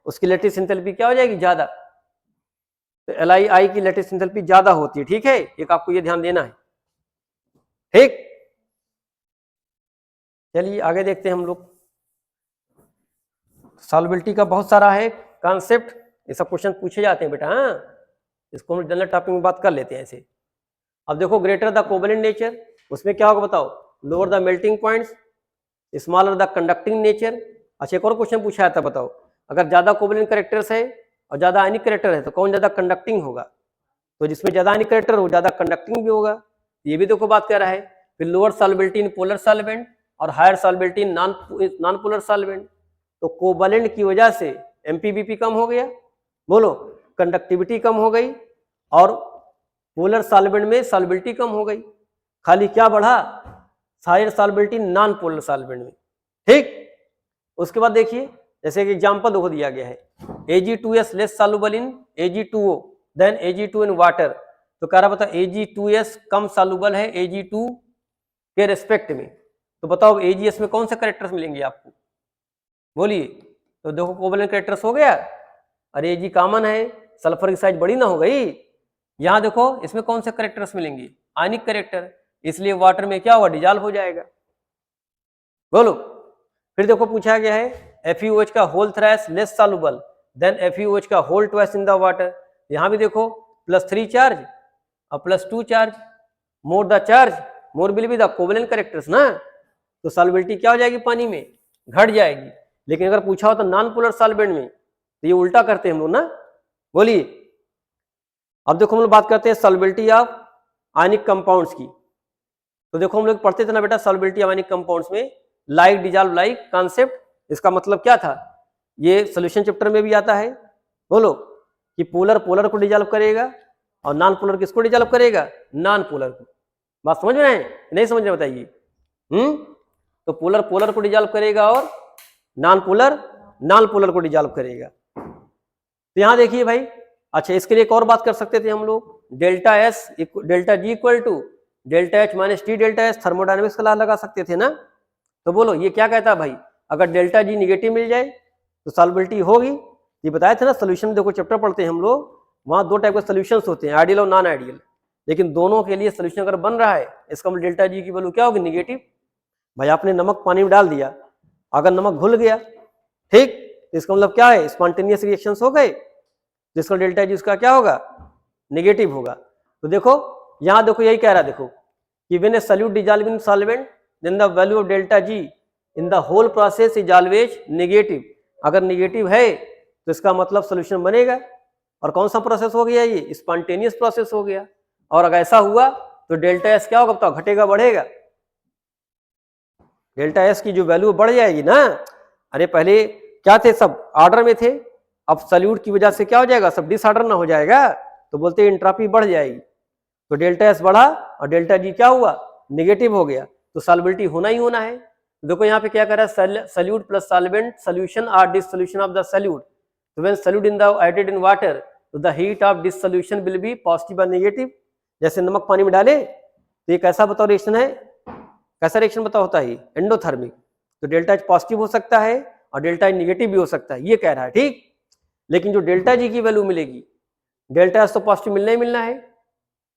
उसकी लैटिस एंथैल्पी क्या हो जाएगी, ज्यादा। तो Li की लैटिस एंथैल्पी ज्यादा होती है। ठीक है, एक आपको ये ध्यान देना है। ठीक, चलिए आगे देखते हैं हम लोग। सॉल्युबिलिटी का बहुत सारा है कॉन्सेप्ट, ये सब क्वेश्चन पूछे जाते हैं बेटा। हाँ, इसको हम जनरल टॉपिक में बात कर लेते हैं ऐसे। अब देखो ग्रेटर द कोवलेंट नेचर, उसमें क्या होगा बताओ, lower the melting points, smaller the conducting nature. अच्छा एक और क्वेश्चन पूछा था, बताओ अगर ज्यादा कोवलेंट कैरेक्टर्स है और ज्यादा आयनिक कैरेक्टर है तो कौन ज्यादा कंडक्टिंग होगा। तो जिसमें ज्यादा आयनिक कैरेक्टर हो ज्यादा कंडक्टिंग भी होगा। ये भी देखो बात कर रहा है। फिर lower solubility in polar solvent और higher solubility in non polar solvent. तो कोवलेंट की वजह से MPBP कम हो गया, बोलो कंडक्टिविटी कम हो गई, और पोलर सॉल्वेंट में सॉल्युबिलिटी कम हो गई। खाली क्या बढ़ा, higher solubility non polar solvent में। ठीक, उसके बाद देखिए जैसे एक एग्जांपल देखो दिया गया है, Ag2S less soluble in Ag2O than Ag2 in water. तो कह रहा बता Ag2S कम सॉल्युबल है Ag2 के रेस्पेक्ट में। तो बताओ AgS में कौन से कैरेक्टर्स मिलेंगे आपको, बोलिए। तो देखो कोवेलेंट कैरेक्टर्स हो गया। अरे जी कॉमन है, सल्फर की साइज बड़ी ना हो गई। यहाँ देखो इसमें कौन से कैरेक्टर्स मिलेंगे, आयनिक कैरेक्टर, इसलिए वाटर में क्या होगा, डिजॉल्व हो जाएगा। बोलो। फिर देखो पूछा गया है FeOH का whole thrice less soluble than FeOH का whole twice in the water. यहाँ भी देखो +3 चार्ज और +2 charge, more the charge more will be the covalent characters ना, तो सॉल्युबिलिटी क्या हो जाएगी, पानी में घट जाएगी। लेकिन अगर पूछा हो तो नॉन पोलर सॉल्वेंट में, तो ये उल्टा करते हैं हम लोग ना। बोलिए। अब देखो हम लोग बात करते हैं सॉल्युबिलिटी ऑफ आयनिक कंपाउंड्स की। तो देखो हम लोग पढ़ते थे ना बेटा सॉल्युबिलिटी ऑफ आयनिक कंपाउंड्स में लाइक डिजॉल्व लाइक कॉन्सेप्ट। इसका मतलब क्या था, ये सोल्यूशन चैप्टर में भी आता है। बोलो कि पोलर पोलर को डिजॉल्व करेगा और नॉन पोलर किसको डिजॉल्व करेगा, नॉन पोलर को। बात समझ में आए, नहीं समझ में बताइए। तो पोलर पोलर को डिजॉल्व करेगा और नॉन पोलर को डिजॉल्व करेगा। तो यहां देखिए भाई, अच्छा इसके लिए एक और बात कर सकते थे हम लोग, delta S delta G equal to delta H minus T delta S, thermodynamics का लॉ लगा सकते थे ना। तो बोलो ये क्या कहता है भाई, अगर डेल्टा जी निगेटिव मिल जाए तो सॉल्युबिलिटी होगी। ये बताए थे ना सोल्यूशन में, देखो चैप्टर पढ़ते हैं हम लोग, वहां 2 टाइप के सोल्यूशंस होते हैं, आइडियल और नॉन आइडियल। लेकिन दोनों के लिए सोल्यूशन अगर बन रहा है, इसका मतलब डेल्टा जी की वैल्यू क्या होगी, निगेटिव। भाई आपने नमक पानी में डाल दिया, अगर नमक घुल गया, ठीक, इसका मतलब क्या है, स्पॉन्टेनियस रिएक्शंस हो गए, जिसका डेल्टा जी उसका क्या होगा, नेगेटिव होगा। तो देखो यहां देखो यही कह रहा है, देखो कि when a solute dissolve in solvent then the value of delta G in the whole process is always negative. अगर नेगेटिव है तो इसका मतलब सोल्यूशन बनेगा। और कौन सा प्रोसेस हो गया, ये स्पॉन्टेनियस प्रोसेस हो गया। और अगर ऐसा हुआ तो डेल्टा एस क्या होगा, तो घटेगा बढ़ेगा, डेल्टा एस की जो वैल्यू बढ़ जाएगी ना। अरे पहले क्या थे, सब ऑर्डर में थे, अब सॉल्यूट की वजह से क्या हो जाएगा, सब डिसऑर्डर ना हो जाएगा, तो बोलते हैं एंट्रोपी बढ़ जाएगी। तो डेल्टा एस बढ़ा और डेल्टा जी क्या हुआ, नेगेटिव हो गया, तो सॉल्युबिलिटी होना ही होना है। देखो यहाँ पे क्या कर रहा है, सॉल्यूट प्लस सॉल्वेंट सॉल्यूशन और डिसोल्यूशन ऑफ द सॉल्यूट। तो when solute in the added in water तो the heat of dissolution will be positive और नेगेटिव। जैसे नमक पानी में डाले तो ये कैसा बताओ रिएक्शन है, कैसा रिएक्शन बताओ होता है, एंडोथर्मिक। तो डेल्टा एच पॉजिटिव हो सकता है और डेल्टा एच निगेटिव भी हो सकता है, ये कह रहा है, ठीक। लेकिन जो डेल्टा जी की वैल्यू मिलेगी, डेल्टा एच तो पॉजिटिव मिलना ही मिलना है।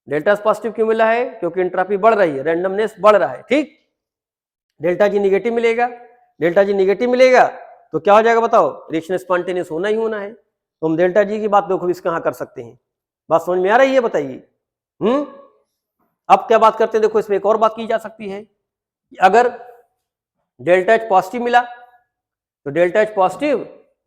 डेल्टा एच पॉजिटिव क्यों मिला है, क्योंकि एंट्रोपी बढ़ रही है, रैंडमनेस बढ़ रहा है, ठीक। डेल्टा जी निगेटिव मिलेगा, डेल्टा जी निगेटिव मिलेगा तो क्या हो जाएगा बताओ, रिएक्शन स्पॉन्टेनियस होना ही होना है। तो हम डेल्टा जी की बात देखो इस कहाँ कर सकते हैं, बात समझ में आ रही है, बताइए। अब क्या बात करते हैं, देखो इसमें एक और बात की जा सकती है, अगर डेल्टा एच पॉजिटिव मिला तो डेल्टा एच पॉजिटिव,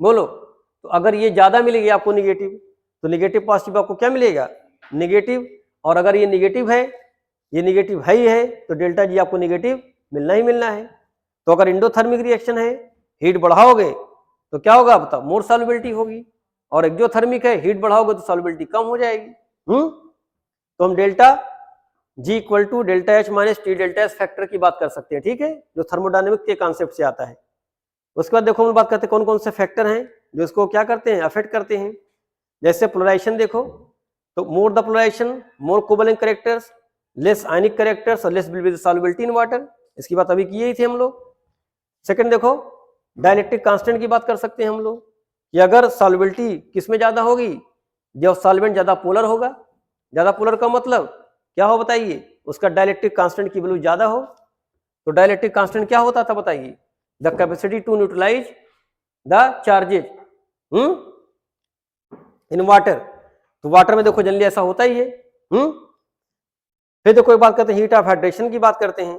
बोलो, तो अगर ये ज्यादा मिलेगी आपको निगेटिव, तो निगेटिव पॉजिटिव आपको क्या मिलेगा, निगेटिव। और अगर ये निगेटिव है, ये निगेटिव है ही है, तो डेल्टा जी आपको निगेटिव मिलना ही मिलना है। तो अगर इंडोथर्मिक रिएक्शन है, हीट बढ़ाओगे तो क्या होगा बताओ, मोर सॉल्युबिलिटी होगी। और एक्सोथर्मिक है, हीट बढ़ाओगे तो सॉल्युबिलिटी कम हो जाएगी। तो हम delta G equal to delta H minus T delta S factor की बात कर सकते हैं, ठीक है, जो थर्मोडायनेमिक के कॉन्सेप्ट से आता है। उसके बाद देखो हम बात करते हैं कौन कौन से फैक्टर हैं जो इसको क्या करते हैं, अफेक्ट करते हैं। जैसे पोलराइजेशन देखो, तो more the polarisation more covalent characters less ionic characters और less will be the solubility in water, इसकी बात अभी की ही थी हम लोग। सेकंड देखो डाइलेक्ट्रिक कांस्टेंट की बात कर सकते हैं हम लोग, कि अगर सॉल्युबिलिटी किस में ज्यादा होगी, जब सॉल्वेंट ज्यादा पोलर होगा। ज्यादा पोलर का मतलब क्या हो बताइए, उसका डाइलेक्ट्रिक कांस्टेंट की वैल्यू ज्यादा हो। तो डाइलेक्ट्रिक कांस्टेंट क्या होता था बताइए, the capacity to neutralize the charges in water. तो वाटर में देखो जनरली ऐसा होता ही है। फिर देखो एक बात करते हैं हीट ऑफ हाइड्रेशन की बात करते हैं।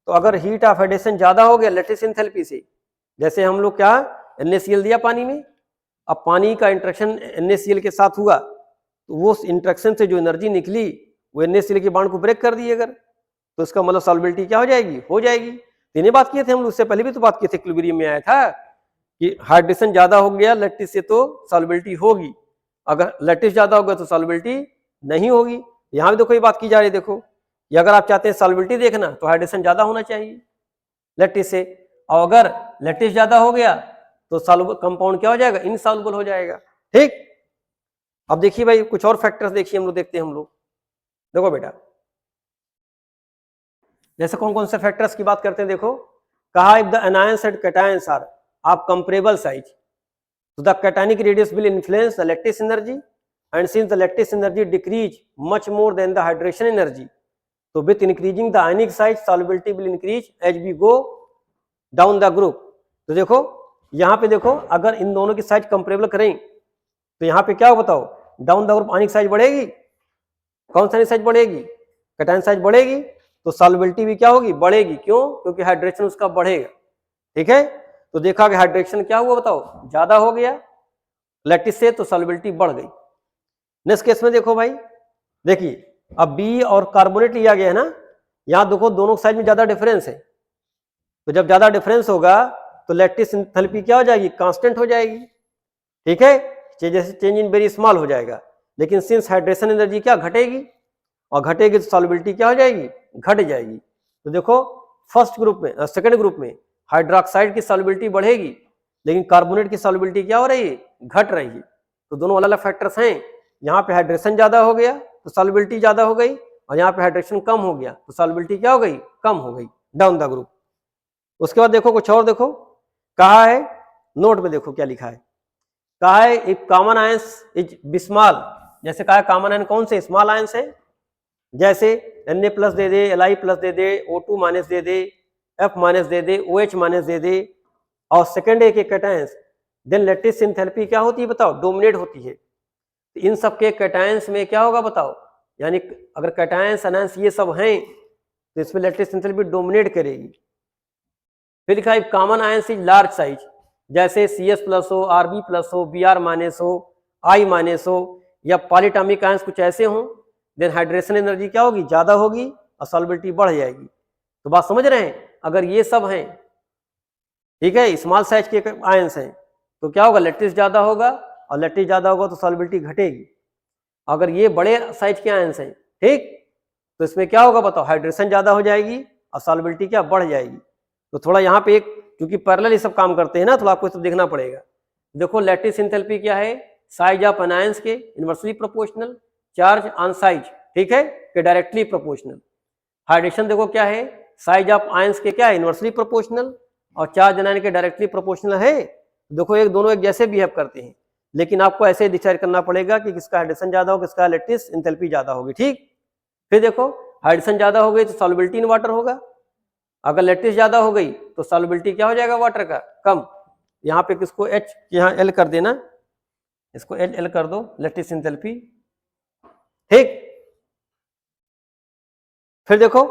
तो अगर हीट ऑफ हाइड्रेशन ज्यादा हो गया लैटिस एंथैल्पी से, जैसे हम लोग क्या NaCl दिया पानी में, अब पानी का इंटरेक्शन NaCl के साथ हुआ, तो वो इंटरेक्शन से जो एनर्जी निकली वो NaCl के बॉन्ड को ब्रेक कर दी अगर, तो इसका मतलब सॉल्युबिलिटी क्या हो जाएगी, हो जाएगी। तीन बात किए थे हम लोग, उससे पहले भी तो बात किए थे, इक्विलिब्रियम में आया था कि हाइड्रेशन ज्यादा हो गया लैटिस से तो सॉल्युबिलिटी होगी, अगर लैटिस ज्यादा होगा तो सॉल्युबिलिटी नहीं होगी। यहाँ भी देखो ये बात की जा रही है, देखो ये अगर आप चाहते हैं सॉल्युबिलिटी देखना तो हाइड्रेशन ज्यादा होना चाहिए लैटिस से, और अगर लैटिस ज्यादा हो गया तो सॉल्युबल कंपाउंड क्या हो जाएगा, इनसॉल्युबल हो जाएगा, ठीक। अब देखिए भाई कुछ और फैक्टर्स देखिए हम लोग, देखते हैं हम लोग, देखो बेटा जैसे कौन कौन से फैक्टर्स की बात करते हैं, देखो कहा if the anions and cations are of comparable size. So the cationic radius will influence the lattice energy, and since the lattice energy decrease much more than the hydration energy, so with increasing the ionic size solubility will increase as we go down the group. तो देखो यहाँ पे देखो, अगर इन दोनों की size comparable करें तो यहाँ पे क्या हो बताओ, down the group ionic size बढ़ेगी, कौन सा साइज बढ़ेगी, कैटायन साइज बढ़ेगी, तो सॉल्युबिलिटी भी क्या होगी, बढ़ेगी। क्यों? क्योंकि हाइड्रेशन उसका बढ़ेगा। ठीक है, तो देखा कि हाइड्रेशन क्या हुआ बताओ, ज्यादा हो गया लैटिस से, तो सॉल्युबिलिटी बढ़ गई। नेक्स्ट केस में देखो भाई, देखिए अब बी और कार्बोनेट लिया गया है ना, यहां देखो दोनों साइड में ज्यादा डिफरेंस है, तो जब ज्यादा डिफरेंस होगा तो लैटिस एंथैल्पी क्या हो जाएगी, कांस्टेंट हो जाएगी। ठीक है, जैसे चेंज इन वेरी स्मॉल हो जाएगा, लेकिन सिंस हाइड्रेशन एनर्जी क्या घटेगी, और घटेगी तो सॉल्युबिलिटी क्या हो जाएगी, घट जाएगी। तो देखो फर्स्ट ग्रुप में, सेकंड ग्रुप में हाइड्रोक्साइड की सॉल्युबिलिटी बढ़ेगी, लेकिन कार्बोनेट की सॉल्युबिलिटी क्या हो रही है, घट रही है। तो दोनों अलग अलग फैक्टर्स हैं, यहाँ पे हाइड्रेशन ज्यादा हो गया तो सॉल्युबिलिटी ज्यादा हो गई, और यहाँ पे हाइड्रेशन कम हो गया तो सॉल्युबिलिटी क्या हो गई, कम हो गई डाउन द ग्रुप। उसके बाद देखो कुछ और, देखो कहा है नोट में, देखो क्या लिखा है, कहा है इफ कॉमन आयंस इज बिस्मॉल, जैसे कहा है कॉमन आयन कौन से, स्मॉल आयंस है, जैसे Na प्लस दे दे, Li प्लस दे दे, O2 माइनस दे दे, F माइनस दे दे, OH माइनस दे दे, और सेकेंड ए के कैटायंस, देन लैटिस एंथैल्पी क्या होती है बताओ, डोमिनेट होती है। तो इन सब के कैटायंस में क्या होगा बताओ, यानी अगर कैटायंस अनायंस ये सब हैं तो इसमें लैटिस एंथैल्पी डोमिनेट करेगी। फिर लिखा है common ions is large size, जैसे CS प्लस हो, RB प्लस हो, Br माइनस हो, I माइनस हो, या पॉलीटॉमिक आयंस कुछ ऐसे हों, देन हाइड्रेशन एनर्जी क्या होगी, ज्यादा होगी और सॉल्युबिलिटी बढ़ जाएगी। तो बात समझ रहे हैं, अगर ये सब हैं, ठीक है, स्मॉल साइज के आयंस हैं, तो क्या होगा, लैटिस ज्यादा होगा, और लैटिस ज्यादा होगा तो सॉल्युबिलिटी घटेगी। अगर ये बड़े साइज के आयंस हैं, ठीक, तो इसमें क्या होगा बताओ, हाइड्रेशन ज्यादा हो जाएगी और सॉल्युबिलिटी क्या बढ़ जाएगी। तो थोड़ा यहाँ पे एक, क्योंकि पैरेलल ये सब काम करते हैं ना, थोड़ा आपको सब देखना पड़ेगा। देखो लैटिस एंथैल्पी क्या है, साइज ऑफ एनायंस के inversely proportional, charge on size, ठीक है, के डायरेक्टली प्रोपोर्शनल। हाइड्रेशन देखो क्या है, साइज ऑफ आयंस के क्या है, इनवर्सली प्रोपोर्शनल, और चार्ज एनायन के डायरेक्टली प्रोपोर्शनल है। देखो एक दोनों एक जैसे बिहेव करते हैं, लेकिन आपको ऐसे डिसाइड करना पड़ेगा कि किसका हाइड्रेशन ज्यादा हो, किसका लैटिस एंथैल्पी ज्यादा होगी। ठीक, फिर देखो हाइड्रेशन ज्यादा हो गई तो सॉल्युबिलिटी इन वाटर होगा, अगर लैटिस ज्यादा हो गई तो सॉल्युबिलिटी क्या हो जाएगा वाटर का, कम। यहाँ पे किसको H यहाँ L कर देना, इसको L कर दो, लैटिस एंथैल्पी। ठीक, फिर देखो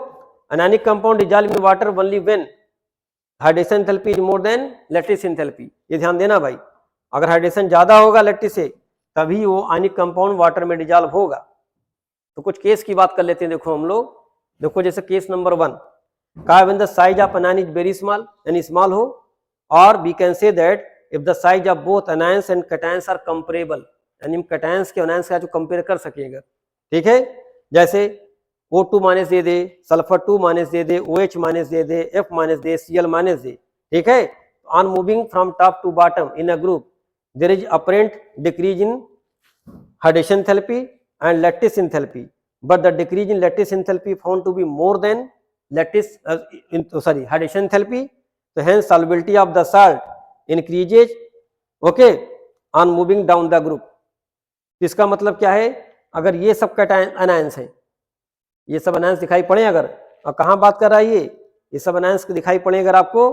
anionic compound dissolve in water only when hydration enthalpy is more than lattice enthalpy. ये ध्यान देना भाई, अगर हाइड्रेशन ज्यादा होगा लैटिस से तभी वो आयनिक कंपाउंड वाटर में डिसॉल्व होगा। तो कुछ केस की बात कर लेते हैं, देखो हम लोग, देखो जैसे केस नंबर 1, कहा when the size of anion is very small, यानी स्मॉल हो, और we can say that if the size of both anions and cations are comparable, यानी हम कैटायंस के एनायंस का जो कंपेयर कर सकेगा। ठीक है, जैसे O2 माइनस दे दे, सल्फर 2 माइनस दे दे, OH माइनस दे दे, F माइनस दे, Cl माइनस दे। ठीक है, on moving from top to bottom in a group there is apparent decrease in hydration enthalpy and lattice enthalpy, but the decrease in lattice enthalpy found to be more than lattice hydration enthalpy, so hence solubility of the salt increases, okay, on moving down the group। इसका मतलब क्या है, अगर ये सब anions हैं, ये सब एनायंस दिखाई पड़े अगर, और कहाँ बात कर रहा है ये सब एनायंस दिखाई पड़े अगर आपको,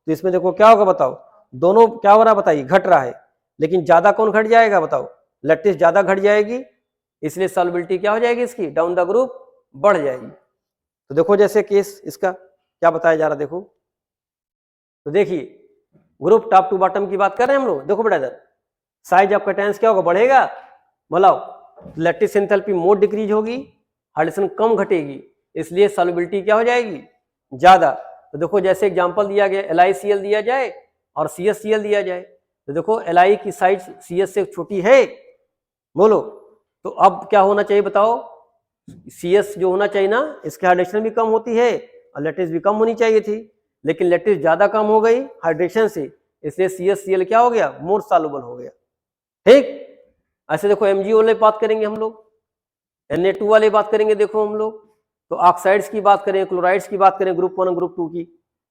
तो इसमें देखो क्या होगा बताओ, दोनों क्या हो रहा है बताइए, घट रहा है, लेकिन ज्यादा कौन घट जाएगा बताओ, लैटिस ज्यादा घट जाएगी, इसलिए सॉल्युबिलिटी क्या हो जाएगी इसकी, डाउन द ग्रुप बढ़ जाएगी। तो देखो जैसे केस इसका क्या बताया जा रहा है, देखो तो देखिए ग्रुप टॉप टू बॉटम की बात कर रहे हैं हम लोग। देखो बेटा इधर साइज ऑफ कैटायंस क्या होगा, बढ़ेगा, मतलब लैटिस एंथैल्पी मोर डिक्रीज होगी, हाइड्रेशन कम घटेगी, इसलिए सॉल्युबिलिटी क्या हो जाएगी, ज्यादा। तो देखो जैसे एग्जांपल दिया गया, LiCl दिया जाए और CsCl दिया जाए, तो देखो Li की साइज CS से छोटी है, बोलो, तो अब क्या होना चाहिए बताओ, CS जो होना चाहिए ना, इसकी हाइड्रेशन भी कम होती है और लैटिस भी कम होनी चाहिए थी, लेकिन लैटिस ज्यादा कम हो गई हाइड्रेशन से, इसलिए CsCl क्या हो गया, मोर सॉल्युबल हो गया। ठीक, ऐसे देखो MgO वाले बात करेंगे हम लोग, Na2 वाले बात करेंगे, देखो हम लोग तो ऑक्साइड्स की बात करें, क्लोराइड्स की बात करें, ग्रुप 1 और ग्रुप 2 की।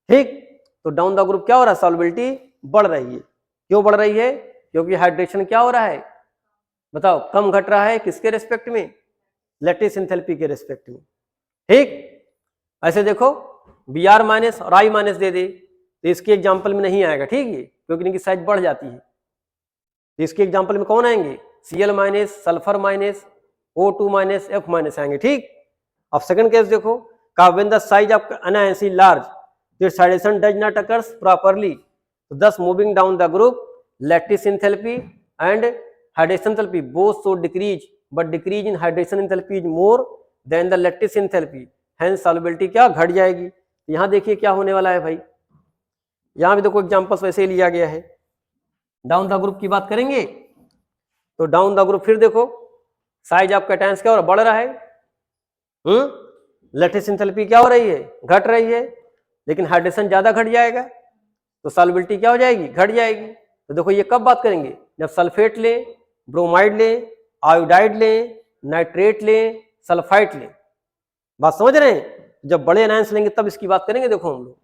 ठीक, तो डाउन द ग्रुप क्या हो रहा है, सॉल्युबिलिटी बढ़ रही है। क्यों बढ़ रही है? क्योंकि हाइड्रेशन क्या हो रहा है, बताओ, कम घट रहा है किसके रेस्पेक्ट में, लैटिस एंथैल्पी के रेस्पेक्ट में। ठीक, ऐसे देखो बी आर माइनस और आई माइनस दे दे तो इसके एग्जाम्पल में नहीं आएगा, ठीक है, क्योंकि इनकी साइज बढ़ जाती है। तो इसके एग्जाम्पल में कौन आएंगे, Cl minus, sulphur minus, O2 minus, F minus आएंगे। ठीक, अब सेकंड केस देखो, का when the size of anion is large, its hydration does not occurs properly, thus moving down the group, lattice enthalpy and hydration enthalpy both should decrease, but decrease in hydration enthalpy is more than the lattice enthalpy, hence solubility क्या घट जाएगी। यहाँ देखिए क्या होने वाला है भाई, यहाँ भी देखो एग्जाम्पल्स वैसे ही लिया गया है। डाउन द ग्रुप की बात करेंगे तो डाउन द ग्रुप फिर देखो साइज ऑफ कैटायंस क्या हो रहा है, बढ़ रहा है, लैटिस एंथैल्पी क्या हो रही है, घट रही है, लेकिन हाइड्रेशन ज्यादा घट जाएगा तो सॉल्युबिलिटी क्या हो जाएगी, घट जाएगी। तो देखो ये कब बात करेंगे, जब सल्फेट लें, ब्रोमाइड लें, आयोडाइड लें, नाइट्रेट लें, सल्फाइट लें। बात समझ रहे हैं, जब बड़े एनायंस लेंगे तब इसकी बात करेंगे। देखो हम लोग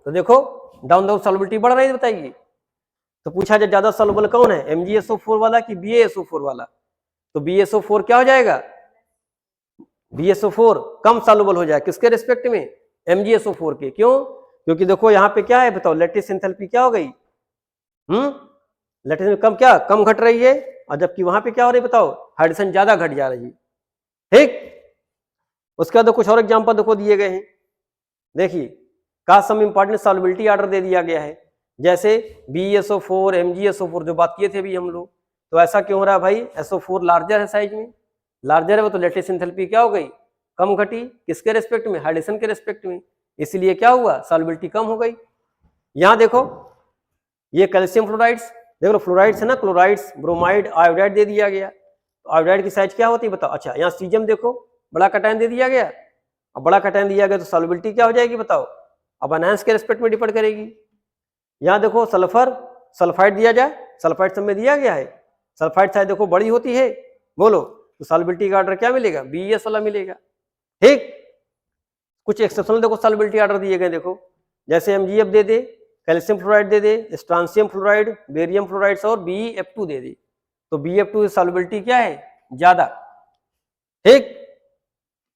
तो देखो डाउन द सॉल्युबिलिटी बढ़ रही है, बताइए। तो पूछा जाए ज्यादा सॉल्युबल कौन है, MgSO4 वाला कि BaSO4 वाला, तो BaSO4 क्या हो जाएगा, BaSO4 कम सॉल्युबल हो जाए किसके रिस्पेक्ट में, MgSO4 के। क्यों, क्योंकि देखो यहाँ पे क्या है बताओ, लैटिस एंथैल्पी क्या हो गई, लैटिस में कम क्या कम घट रही है, और जबकि वहां पे क्या हो रही है बताओ, हाइड्रेशन ज्यादा घट जा रही है। ठीक, उसके बाद कुछ और एग्जाम्पल देखो दिए गए हैं। देखिए का सम इंपॉर्टेंट सॉल्युबिलिटी ऑर्डर दे दिया गया है, जैसे BaSO4 MgSO4 जो बात किए थे अभी हम लोग। तो ऐसा क्यों हो रहा है भाई, SO4 लार्जर है, साइज में लार्जर है वो, तो लैटिस एंथैल्पी क्या हो गई, कम घटी, किसके रेस्पेक्ट में, हाइड्रेशन के रेस्पेक्ट में, इसलिए क्या हुआ, सॉल्युबिलिटी कम हो गई। यहाँ देखो ये कैल्शियम फ्लोराइड्स, देखो फ्लोराइड्स है ना, क्लोराइड्स, ब्रोमाइड, आयोडाइड दे दिया गया। तो आयोडाइड की साइज क्या होती है बताओ, अच्छा यहाँ सीजियम देखो बड़ा कैटायन दे दिया गया, अब बड़ा कैटायन दिया गया तो सॉल्युबिलिटी क्या हो जाएगी बताओ, अब एनायंस के रेस्पेक्ट में डिपेंड करेगी। यहाँ देखो सल्फर, सल्फाइड दिया जाए, सल्फाइड सब में दिया गया है, सल्फाइड साइज देखो बड़ी होती है, बोलो तो सॉल्युबिलिटी का ऑर्डर क्या मिलेगा, BeS वाला मिलेगा। ठीक, कुछ एक्सेप्शनल देखो सॉल्युबिलिटी ऑर्डर दिए गए, देखो जैसे MgF दे दे, कैल्शियम फ्लोराइड दे दे, स्ट्रांसियम फ्लोराइड, बेरियम फ्लोराइड और BeF2 दे दे, तो BeF2 की सॉल्युबिलिटी क्या है, ज्यादा। ठीक,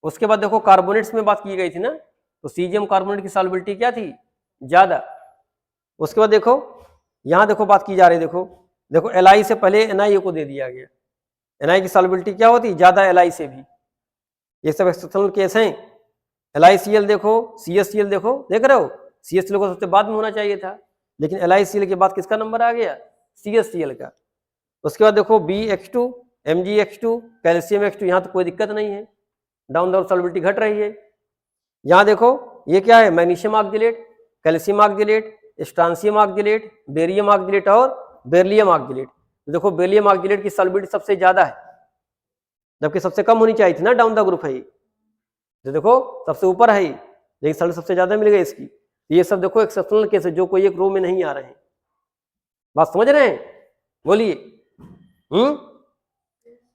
उसके बाद देखो कार्बोनेट्स में बात की गई थी ना, तो सीजियम कार्बोनेट की सॉल्युबिलिटी क्या थी, ज्यादा। उसके बाद देखो यहाँ देखो बात की जा रही है, देखो Li से पहले NiO को दे दिया गया, Ni की सॉल्युबिलिटी क्या होती, ज्यादा Li से भी। ये सब एक्सेप्शनल केस हैं। LiCl देखो, CSCl देखो, देख रहे हो, CSCl को सबसे बाद में होना चाहिए था, लेकिन LiCl के बाद किसका नंबर आ गया, CSCl का। उसके बाद देखो BH2, MgH2, कैल्शियम H2, यहाँ तो कोई दिक्कत नहीं है, डाउन द सॉल्युबिलिटी घट रही है। यहाँ देखो ये क्या है, magnesium oxalate, calcium oxalate, strontium oxalate, barium oxalate और बेरिलियम ऑक्जेलेट। देखो बेरिलियम ऑक्जेलेट की सॉल्युबिलिटी सबसे ज्यादा है, जबकि सबसे कम होनी चाहिए थी ना, डाउन द ग्रुप है, तो देखो सबसे ऊपर है, लेकिन सॉल्युबिलिटी सबसे ज्यादा मिल गई इसकी। ये सब देखो एक्सेप्शनल केस है, जो कोई एक रो में नहीं आ रहे हैं। बात समझ रहे हैं, बोलिए।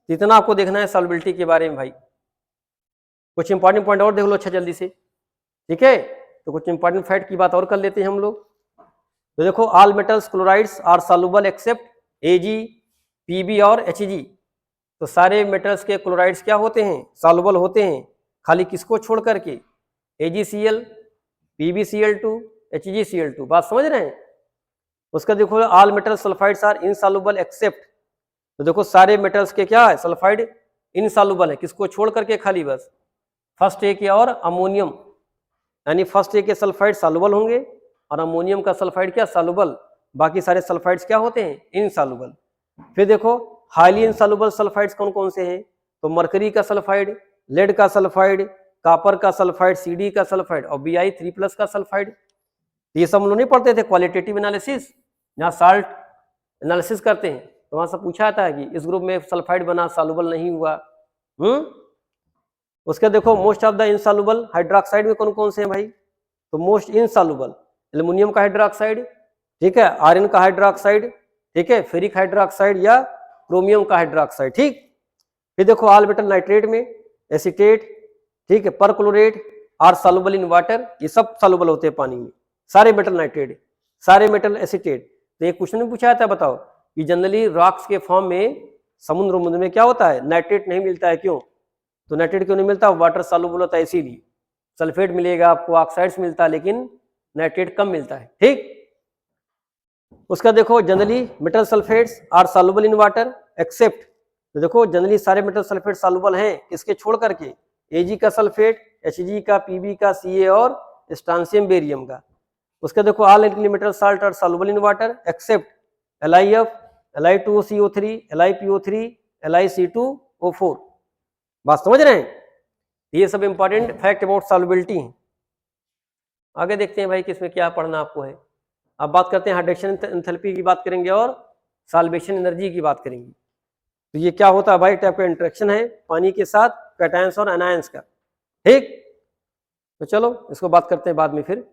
इतना आपको देखना है सॉल्युबिलिटी के बारे में भाई। कुछ इंपॉर्टेंट पॉइंट और देख लो अच्छा जल्दी से, ठीक है। तो कुछ इंपॉर्टेंट फैक्ट की बात और कर लेते हैं हम लोग। तो देखो all metals chlorides are soluble except Ag, Pb और Hg। तो सारे मेटल्स के क्लोराइड्स क्या होते हैं, सॉल्युबल होते हैं, खाली किसको छोड़ करके, AgCl, PbCl2, HgCl2। बात समझ रहे हैं। उसका देखो all metal sulphides are insoluble except, तो देखो सारे मेटल्स के क्या है, सल्फाइड इनसॉल्युबल है, किसको छोड़ करके, खाली बस फर्स्ट ए के और अमोनियम, यानी फर्स्ट ए के सल्फाइड सॉल्युबल होंगे और अमोनियम का सल्फाइड क्या, सॉल्युबल। बाकी सारे सल्फाइड्स क्या होते हैं, इनसॉल्युबल। फिर देखो हाईली इनसॉल्युबल सल्फाइड्स कौन कौन से हैं, तो मरकरी का सल्फाइड, लेड का सल्फाइड, कापर का सल्फाइड, Cd का सल्फाइड और Bi3+ का सल्फाइड। ये सब हम लोग नहीं पढ़ते थे क्वालिटेटिव एनालिसिस, जहाँ साल्ट एनालिसिस करते हैं, तो वहां से पूछा था कि इस ग्रुप में सल्फाइड बना, सॉल्युबल नहीं हुआ। उसके देखो most of the insoluble hydroxide में कौन कौन से हैं भाई, तो मोस्ट इनसॉल्युबल एल्युमिनियम का हाइड्रोक्साइड, ठीक है, आयरन का हाइड्रोक्साइड, ठीक है, फेरिक हाइड्रोक्साइड या क्रोमियम का हाइड्रोक्साइड। ठीक, फिर देखो ऑल मेटल नाइट्रेट में एसीटेट, ठीक है, perchlorate are soluble in water, ये सब सॉल्युबल होते हैं पानी में, सारे मेटल नाइट्रेट सारे मेटल एसीटेट। तो एक क्वेश्चन में पूछा था, बताओ कि जनरली रॉक्स के फॉर्म में समुद्र में क्या होता है, नाइट्रेट नहीं मिलता है, क्यों? तो नाइट्रेट क्यों नहीं मिलता? वाटर सॉल्युबल होता है इसीलिए। सल्फेट मिलेगा आपको, ऑक्साइड्स मिलता है, लेकिन नाइट्रेट कम मिलता है। ठीक, उसका देखो generally metal sulphates are soluble in water except, तो देखो जनरली सारे मेटल सल्फेट सॉल्युबल हैं, किसके छोड़ करके? Ag का सल्फेट, Hg का, Pb का, Ca और स्ट्रांसियम बेरियम का। उसका देखो all alkali metal salt are soluble in water except LiF, Li2CO3, LiPO3, LiC2O4। बात समझ रहे हैं? ये सब इंपॉर्टेंट फैक्ट अबाउट सॉल्युबिलिटी हैं। आगे देखते हैं भाई किसमें क्या पढ़ना आपको है। अब बात करते हैं हाइड्रेशन एंथैल्पी की बात करेंगे और सॉल्वेशन एनर्जी की बात करेंगे। तो ये क्या होता है भाई, टाइप का इंटरेक्शन है पानी के साथ कैटायंस और एनायंस का। ठीक, तो चलो इसको बात करते हैं बाद में फिर।